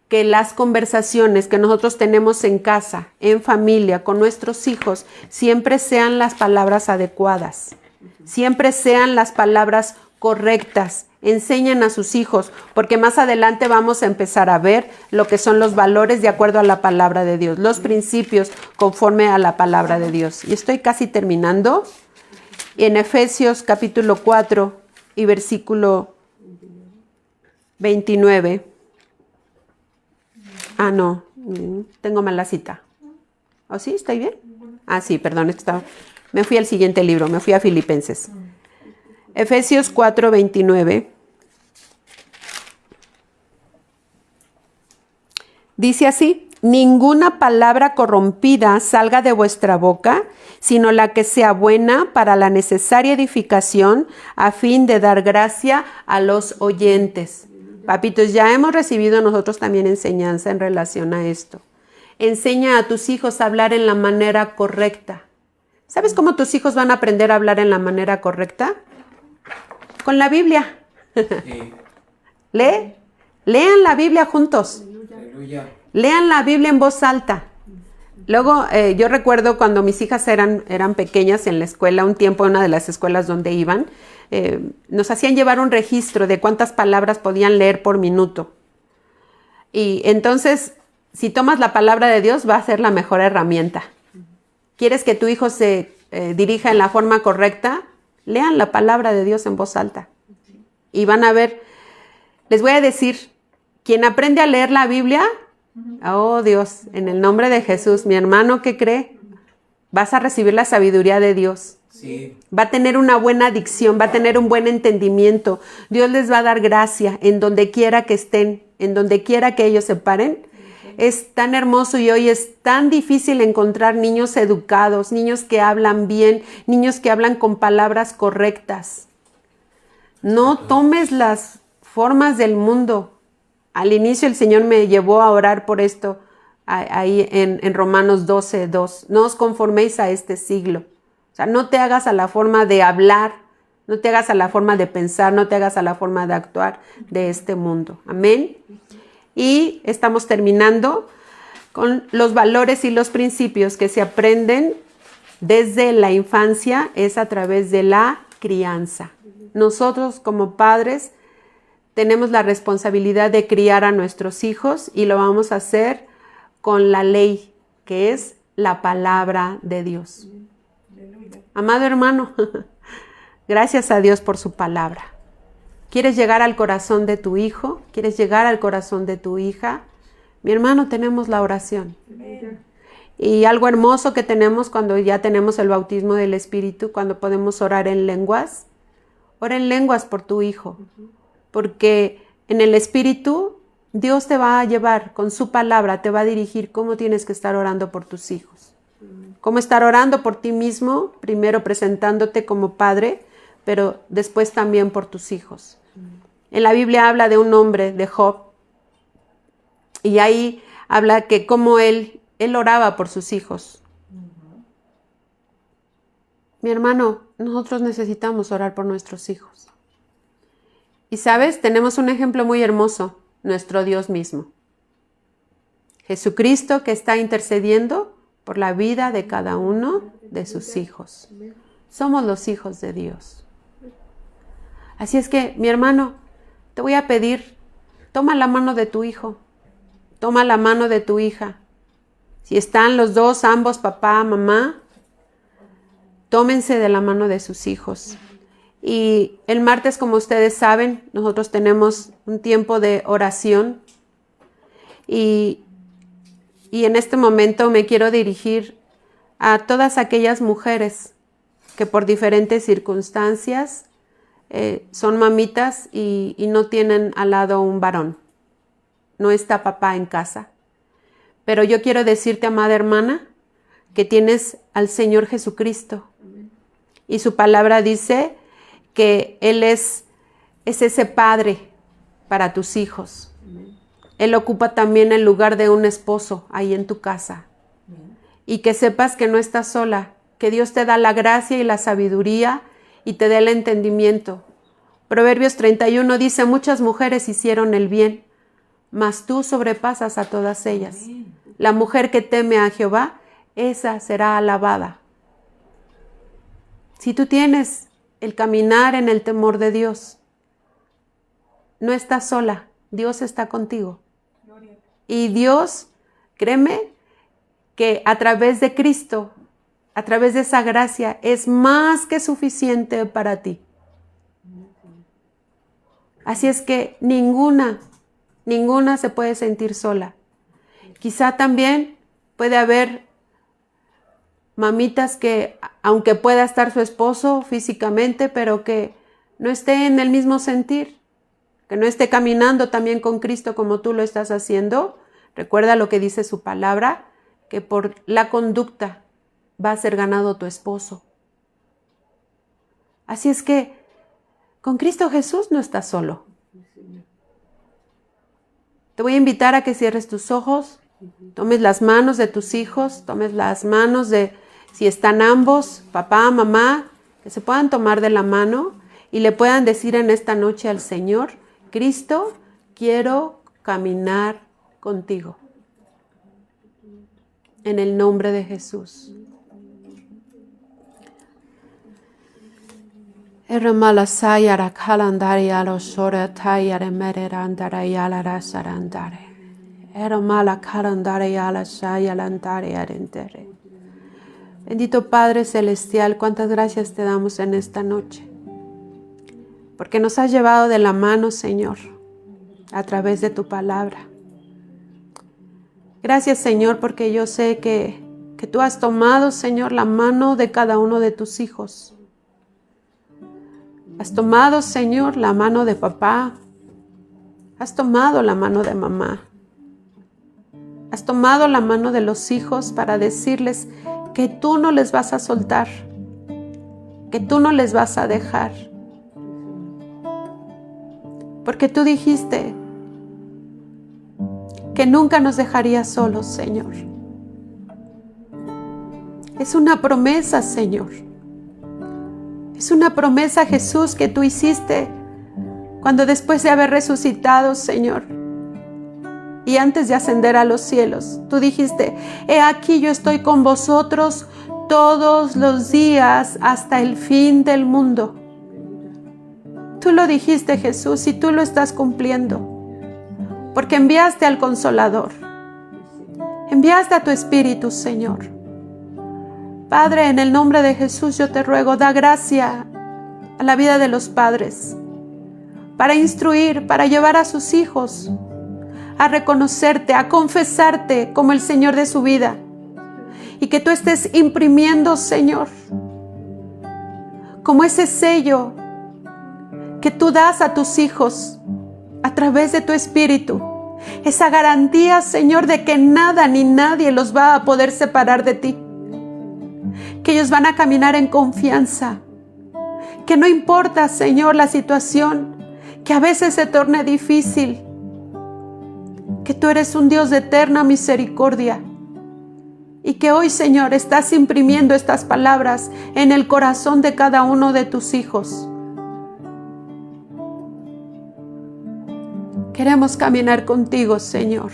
que las conversaciones que nosotros tenemos en casa, en familia, con nuestros hijos, siempre sean las palabras adecuadas, siempre sean las palabras correctas. Enseñen a sus hijos, porque más adelante vamos a empezar a ver lo que son los valores de acuerdo a la palabra de Dios, los principios conforme a la palabra de Dios. Y estoy casi terminando. En Efesios capítulo 4 y versículo 29. Ah, no, tengo mal la cita. ¿Oh, sí? ¿Estoy bien? Ah, sí, perdón, es que me fui al siguiente libro, me fui a Filipenses. Efesios 4, 29. Dice así: ninguna palabra corrompida salga de vuestra boca, sino la que sea buena para la necesaria edificación, a fin de dar gracia a los oyentes. Papitos, ya hemos recibido nosotros también enseñanza en relación a esto. Enseña a tus hijos a hablar en la manera correcta. ¿Sabes cómo tus hijos van a aprender a hablar en la manera correcta? Con la Biblia. Sí. Lean la Biblia juntos. Aleluya. Lean la Biblia en voz alta. Luego, yo recuerdo cuando mis hijas eran pequeñas en la escuela, un tiempo en una de las escuelas donde iban, nos hacían llevar un registro de cuántas palabras podían leer por minuto. Y entonces, si tomas la palabra de Dios, va a ser la mejor herramienta. ¿Quieres que tu hijo se dirija en la forma correcta? Lean la palabra de Dios en voz alta. Y van a ver, les voy a decir, quien aprende a leer la Biblia, oh Dios, en el nombre de Jesús, mi hermano, ¿qué cree? Vas a recibir la sabiduría de Dios. Sí. Va a tener una buena dicción, va a tener un buen entendimiento. Dios les va a dar gracia en donde quiera que estén, en donde quiera que ellos se paren. Es tan hermoso y hoy es tan difícil encontrar niños educados, niños que hablan bien, niños que hablan con palabras correctas. No tomes las formas del mundo. Al inicio el Señor me llevó a orar por esto ahí en Romanos 12:2. No os conforméis a este siglo. O sea, no te hagas a la forma de hablar, no te hagas a la forma de pensar, no te hagas a la forma de actuar de este mundo. Amén. Y estamos terminando con los valores y los principios que se aprenden desde la infancia, es a través de la crianza. Nosotros como padres tenemos la responsabilidad de criar a nuestros hijos y lo vamos a hacer con la ley, que es la palabra de Dios. Amado hermano, gracias a Dios por su palabra. ¿Quieres llegar al corazón de tu hijo? ¿Quieres llegar al corazón de tu hija? Mi hermano, tenemos la oración. Y algo hermoso que tenemos cuando ya tenemos el bautismo del Espíritu, cuando podemos orar en lenguas. Ora en lenguas por tu hijo, porque en el Espíritu Dios te va a llevar con su palabra, te va a dirigir cómo tienes que estar orando por tus hijos. Cómo estar orando por ti mismo, primero presentándote como padre, pero después también por tus hijos. En la Biblia habla de un hombre, de Job, y ahí habla que cómo él oraba por sus hijos. Mi hermano, nosotros necesitamos orar por nuestros hijos. Y sabes, tenemos un ejemplo muy hermoso, nuestro Dios mismo. Jesucristo que está intercediendo por la vida de cada uno de sus hijos. Somos los hijos de Dios. Así es que, mi hermano, te voy a pedir, toma la mano de tu hijo, toma la mano de tu hija. Si están los dos, ambos, papá, mamá, tómense de la mano de sus hijos. Y el martes, como ustedes saben, nosotros tenemos un tiempo de oración. Y en este momento me quiero dirigir a todas aquellas mujeres que por diferentes circunstancias son mamitas y no tienen al lado un varón. No está papá en casa. Pero yo quiero decirte, amada hermana, que tienes al Señor Jesucristo. Y su palabra dice que Él es ese padre para tus hijos. Él ocupa también el lugar de un esposo ahí en tu casa. Y que sepas que no estás sola, que Dios te da la gracia y la sabiduría y te dé el entendimiento. Proverbios 31 dice, muchas mujeres hicieron el bien, mas tú sobrepasas a todas ellas. La mujer que teme a Jehová, esa será alabada. Si tú tienes el caminar en el temor de Dios, no estás sola, Dios está contigo. Y Dios, créeme, que a través de Cristo, a través de esa gracia, es más que suficiente para ti. Así es que ninguna se puede sentir sola. Quizá también puede haber mamitas que, aunque pueda estar su esposo físicamente, pero que no esté en el mismo sentir, que no esté caminando también con Cristo como tú lo estás haciendo. Recuerda lo que dice su palabra, que por la conducta va a ser ganado tu esposo. Así es que con Cristo Jesús no estás solo. Te voy a invitar a que cierres tus ojos, tomes las manos de tus hijos, tomes las manos de, si están ambos, papá, mamá, que se puedan tomar de la mano y le puedan decir en esta noche al Señor, Cristo, quiero caminar contigo. En el nombre de Jesús. Bendito Padre Celestial, cuántas gracias te damos en esta noche, porque nos has llevado de la mano, Señor, a través de tu palabra. Gracias, Señor, porque yo sé que tú has tomado, Señor, la mano de cada uno de tus hijos. Has tomado, Señor, la mano de papá. Has tomado la mano de mamá. Has tomado la mano de los hijos para decirles que tú no les vas a soltar, que tú no les vas a dejar. Porque tú dijiste que nunca nos dejarías solos, Señor. Es una promesa, Señor. Es una promesa, Jesús, que tú hiciste cuando después de haber resucitado, Señor, y antes de ascender a los cielos, tú dijiste, he aquí yo estoy con vosotros todos los días hasta el fin del mundo. Tú lo dijiste, Jesús, y tú lo estás cumpliendo, porque enviaste al Consolador, enviaste a tu Espíritu, Señor. Padre, en el nombre de Jesús yo te ruego, da gracia a la vida de los padres, para instruir, para llevar a sus hijos a reconocerte, a confesarte como el Señor de su vida, y que tú estés imprimiendo, Señor, como ese sello que tú das a tus hijos a través de tu Espíritu, esa garantía, Señor, de que nada ni nadie los va a poder separar de ti, que ellos van a caminar en confianza, que no importa, Señor, la situación, que a veces se torne difícil, que tú eres un Dios de eterna misericordia y que hoy, Señor, estás imprimiendo estas palabras en el corazón de cada uno de tus hijos. Queremos caminar contigo, Señor.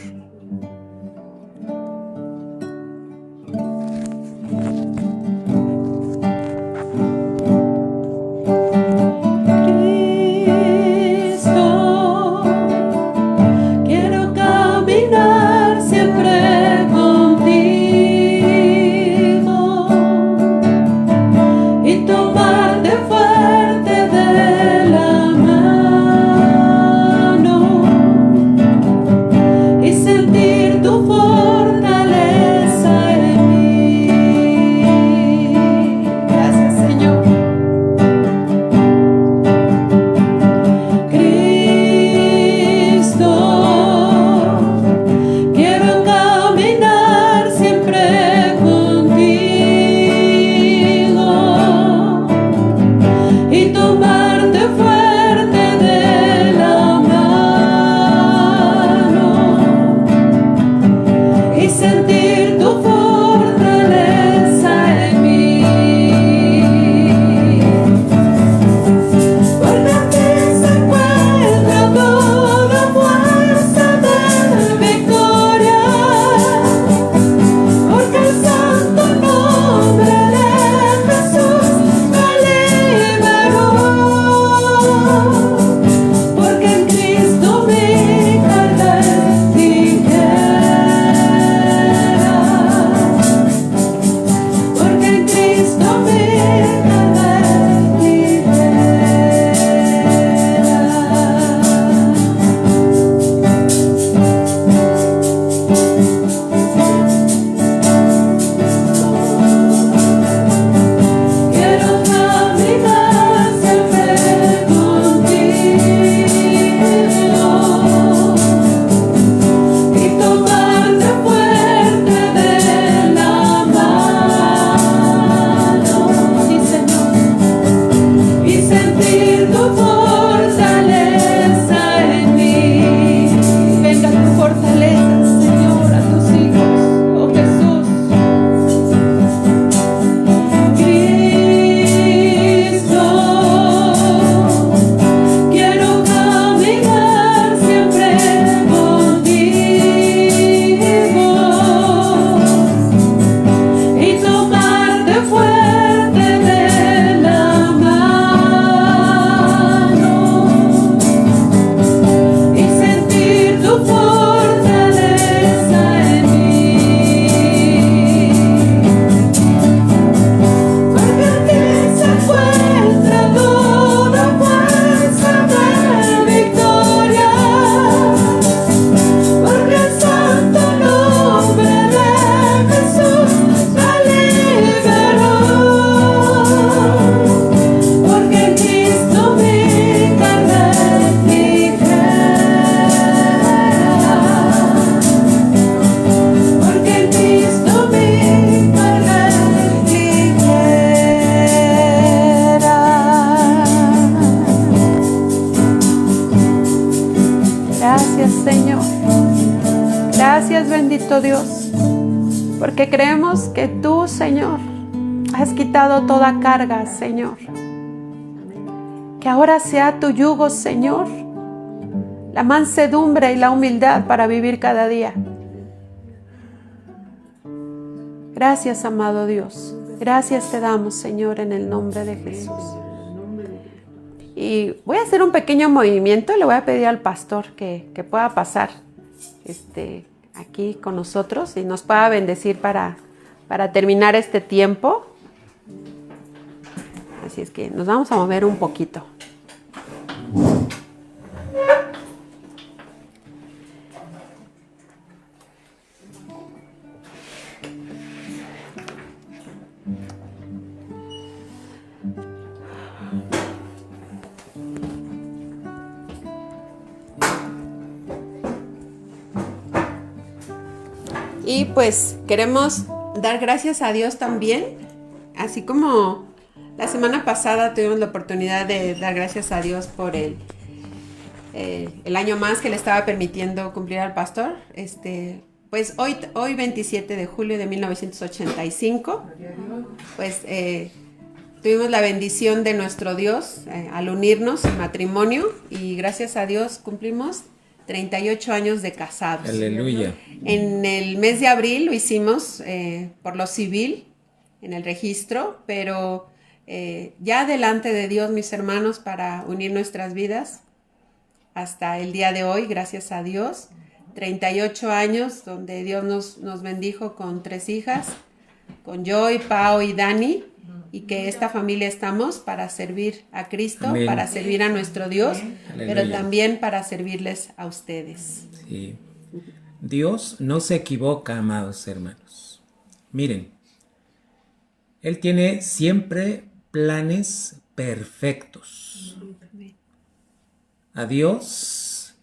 Y se Gracias, Señor. Gracias, bendito Dios, porque creemos que tú, Señor, has quitado toda carga, Señor. Que ahora sea tu yugo, Señor, la mansedumbre y la humildad para vivir cada día. Gracias, amado Dios. Gracias te damos, Señor, en el nombre de Jesús. Y voy a hacer un pequeño movimiento. Le voy a pedir al pastor que pueda pasar aquí con nosotros y nos pueda bendecir para terminar este tiempo. Así es que nos vamos a mover un poquito. Y pues queremos dar gracias a Dios también, así como la semana pasada tuvimos la oportunidad de dar gracias a Dios por el año más que le estaba permitiendo cumplir al pastor. Pues hoy 27 de julio de 1985, pues tuvimos la bendición de nuestro Dios al unirnos en matrimonio y gracias a Dios cumplimos 38 años de casados. Aleluya. En el mes de abril lo hicimos por lo civil, en el registro, pero ya delante de Dios, mis hermanos, para unir nuestras vidas hasta el día de hoy, gracias a Dios. 38 años donde Dios nos bendijo con 3 hijas, con Joy, Pao y Dani, y que esta familia estamos para servir a Cristo, Amén. Para servir a nuestro Dios, Aleluya. pero también para servirles a ustedes. Sí. Dios no se equivoca, amados hermanos. Miren, Él tiene siempre planes perfectos. A Dios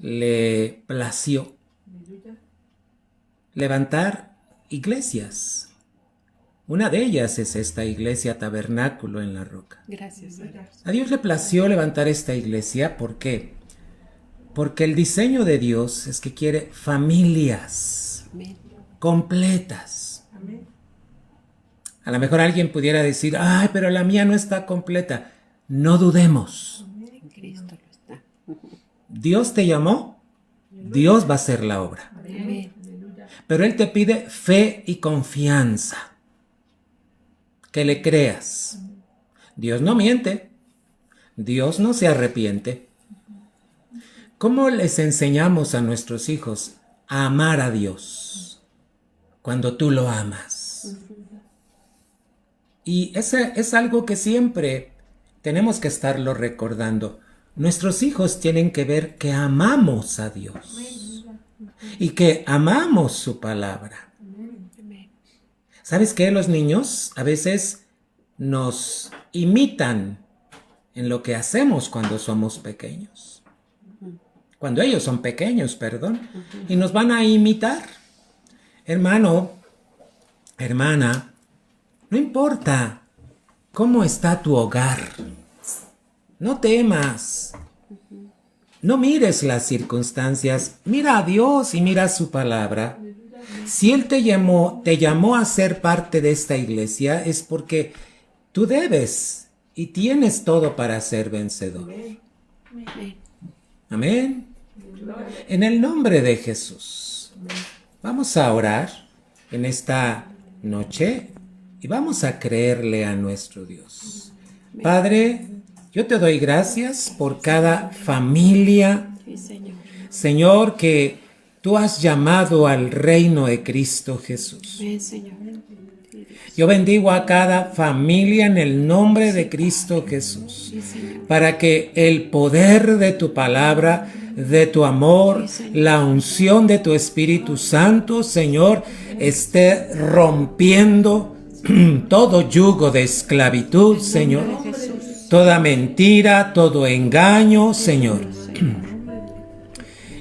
le plació levantar iglesias. Una de ellas es esta iglesia Tabernáculo en la Roca. Gracias a Dios. A Dios le plació levantar esta iglesia. ¿Por qué? Porque el diseño de Dios es que quiere familias Amén. completas. A lo mejor alguien pudiera decir, ay, pero la mía no está completa. No dudemos. En Cristo lo está. Dios te llamó, Dios va a hacer la obra. Amén. Pero Él te pide fe y confianza. Que le creas. Dios no miente. Dios no se arrepiente. ¿Cómo les enseñamos a nuestros hijos a amar a Dios cuando tú lo amas? Y ese es algo que siempre tenemos que estarlo recordando. Nuestros hijos tienen que ver que amamos a Dios y que amamos su palabra. ¿Sabes qué? Los niños a veces nos imitan en lo que hacemos cuando somos pequeños. Cuando ellos son pequeños, perdón. Y nos van a imitar. Hermano, hermana, no importa cómo está tu hogar. No temas. No mires las circunstancias. Mira a Dios y mira su palabra. Si Él te llamó a ser parte de esta iglesia, es porque tú debes y tienes todo para ser vencedor. Amén. En el nombre de Jesús. Vamos a orar en esta noche y vamos a creerle a nuestro Dios. Padre, yo te doy gracias por cada familia, Señor, que tú has llamado al reino de Cristo Jesús. Yo bendigo a cada familia en el nombre de Cristo Jesús, para que el poder de tu palabra, de tu amor, la unción de tu Espíritu Santo, Señor, esté rompiendo todo yugo de esclavitud, Señor, toda mentira, todo engaño, Señor.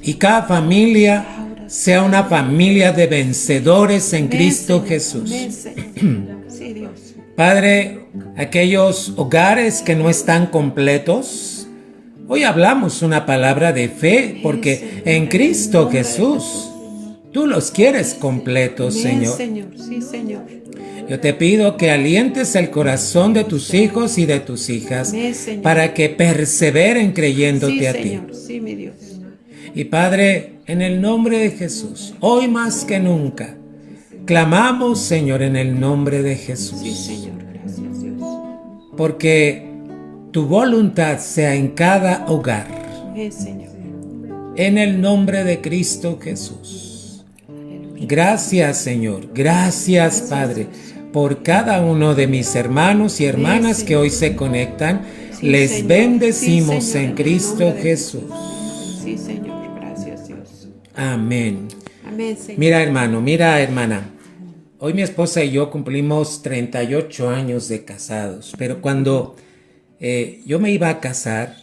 Y cada familia sea una familia de vencedores en Cristo Jesús. Padre, aquellos hogares que no están completos, Hoy hablamos una palabra de fe porque en Cristo Jesús tú los quieres completos, Señor. Señor, sí, Señor. Yo te pido que alientes el corazón de tus hijos y de tus hijas Señor. para que perseveren creyéndote a ti. Señor, sí, mi Dios. Y Padre, en el nombre de Jesús, hoy más que nunca, clamamos, Señor, en el nombre de Jesús. Sí, Señor, gracias, Dios. Porque tu voluntad sea en cada hogar. Señor. En el nombre de Cristo Jesús. Gracias, Señor. Gracias, Padre, por cada uno de mis hermanos y hermanas que hoy se conectan. Les Señor. bendecimos Sí, Señor, en el Cristo nombre de Jesús. Sí, Señor, gracias, Dios. Amén. Amén, Señor. Mira, hermano, mira, hermana. Hoy mi esposa y yo cumplimos 38 años de casados, pero cuando yo me iba a casar,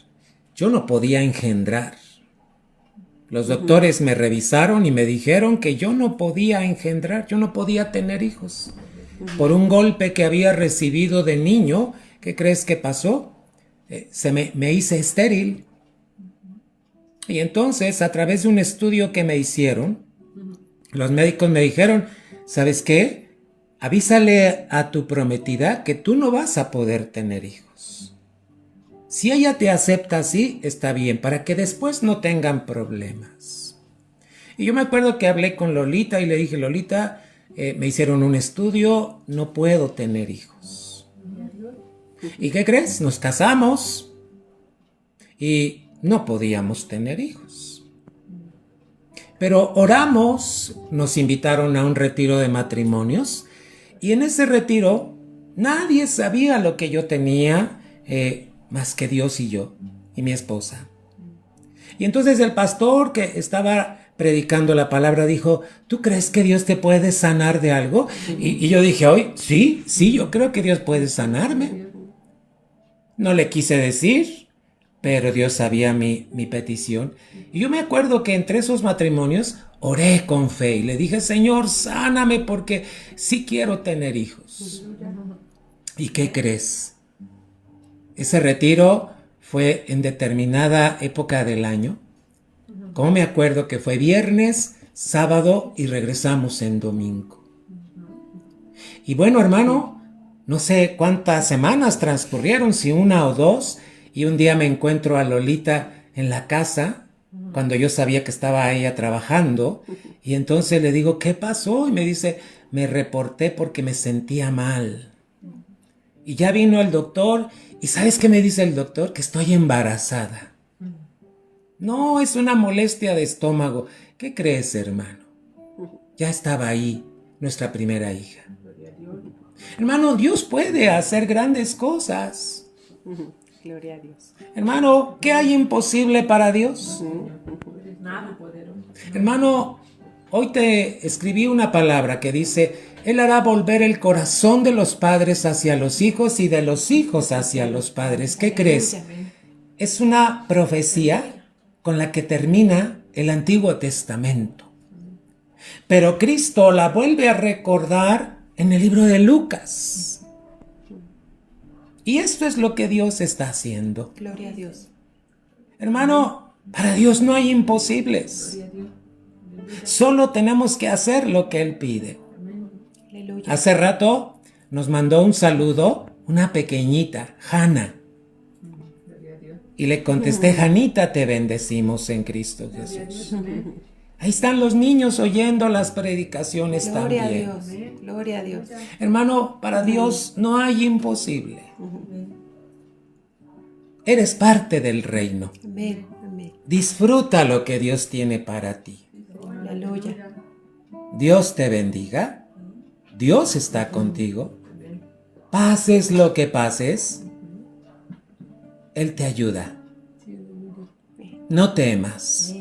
yo no podía engendrar. Los doctores me revisaron y me dijeron que yo no podía engendrar, yo no podía tener hijos. Por un golpe que había recibido de niño, ¿qué crees que pasó? Me hice estéril. Y entonces, a través de un estudio que me hicieron, los médicos me dijeron, ¿sabes qué? Avísale a tu prometida que tú no vas a poder tener hijos. Si ella te acepta así, está bien, para que después no tengan problemas. Y yo me acuerdo que hablé con Lolita y le dije, Lolita, me hicieron un estudio, no puedo tener hijos. ¿Y qué crees? Nos casamos y no podíamos tener hijos. Pero oramos, nos invitaron a un retiro de matrimonios y en ese retiro nadie sabía lo que yo tenía, más que Dios y yo y mi esposa. Y entonces el pastor que estaba predicando la palabra dijo, ¿tú crees que Dios te puede sanar de algo? Y yo dije, hoy, sí, yo creo que Dios puede sanarme. No le quise decir, pero Dios sabía mi petición. Y yo me acuerdo que entre esos matrimonios oré con fe y le dije, Señor, sáname porque sí quiero tener hijos. ¿Y qué crees? Ese retiro fue en determinada época del año. Como me acuerdo que fue viernes, sábado y regresamos en domingo. Y bueno, hermano, no sé cuántas semanas transcurrieron, si una o dos, y un día me encuentro a Lolita en la casa, cuando yo sabía que estaba ella trabajando, y entonces le digo, ¿qué pasó? Y me dice, me reporté porque me sentía mal. Y ya vino el doctor, y ¿sabes qué me dice el doctor? Que estoy embarazada. No, es una molestia de estómago. ¿Qué crees, hermano? Ya estaba ahí nuestra primera hija. Hermano, Dios puede hacer grandes cosas. Gloria a Dios. Hermano, ¿qué hay imposible para Dios? Hermano, hoy te escribí una palabra que dice, Él hará volver el corazón de los padres hacia los hijos y de los hijos hacia los padres. ¿Qué crees? Es una profecía con la que termina el Antiguo Testamento. Pero Cristo la vuelve a recordar en el libro de Lucas. Y esto es lo que Dios está haciendo. Gloria a Dios. Hermano, para Dios no hay imposibles. Solo tenemos que hacer lo que Él pide. Aleluya. Hace rato nos mandó un saludo una pequeñita, Hanna. Y le contesté, Janita, te bendecimos en Cristo Jesús. Ahí están los niños oyendo las predicaciones Gloria también. a Dios. Gloria a Dios. Hermano, para Dios no hay imposible. Eres parte del reino. Amén. Amén. Disfruta lo que Dios tiene para ti. Aleluya. Dios te bendiga. Dios está contigo. Pases lo que pases, Él te ayuda. No temas.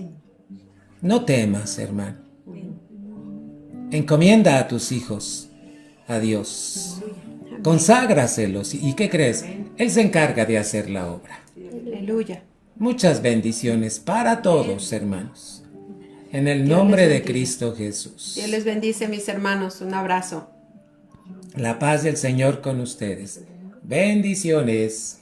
No temas, hermano. Encomienda a tus hijos a Dios. Conságraselos. ¿Y qué crees? Él se encarga de hacer la obra. Aleluya. Muchas bendiciones para todos, hermanos. En el nombre de Cristo Jesús. Dios les bendice, mis hermanos. Un abrazo. La paz del Señor con ustedes. Bendiciones.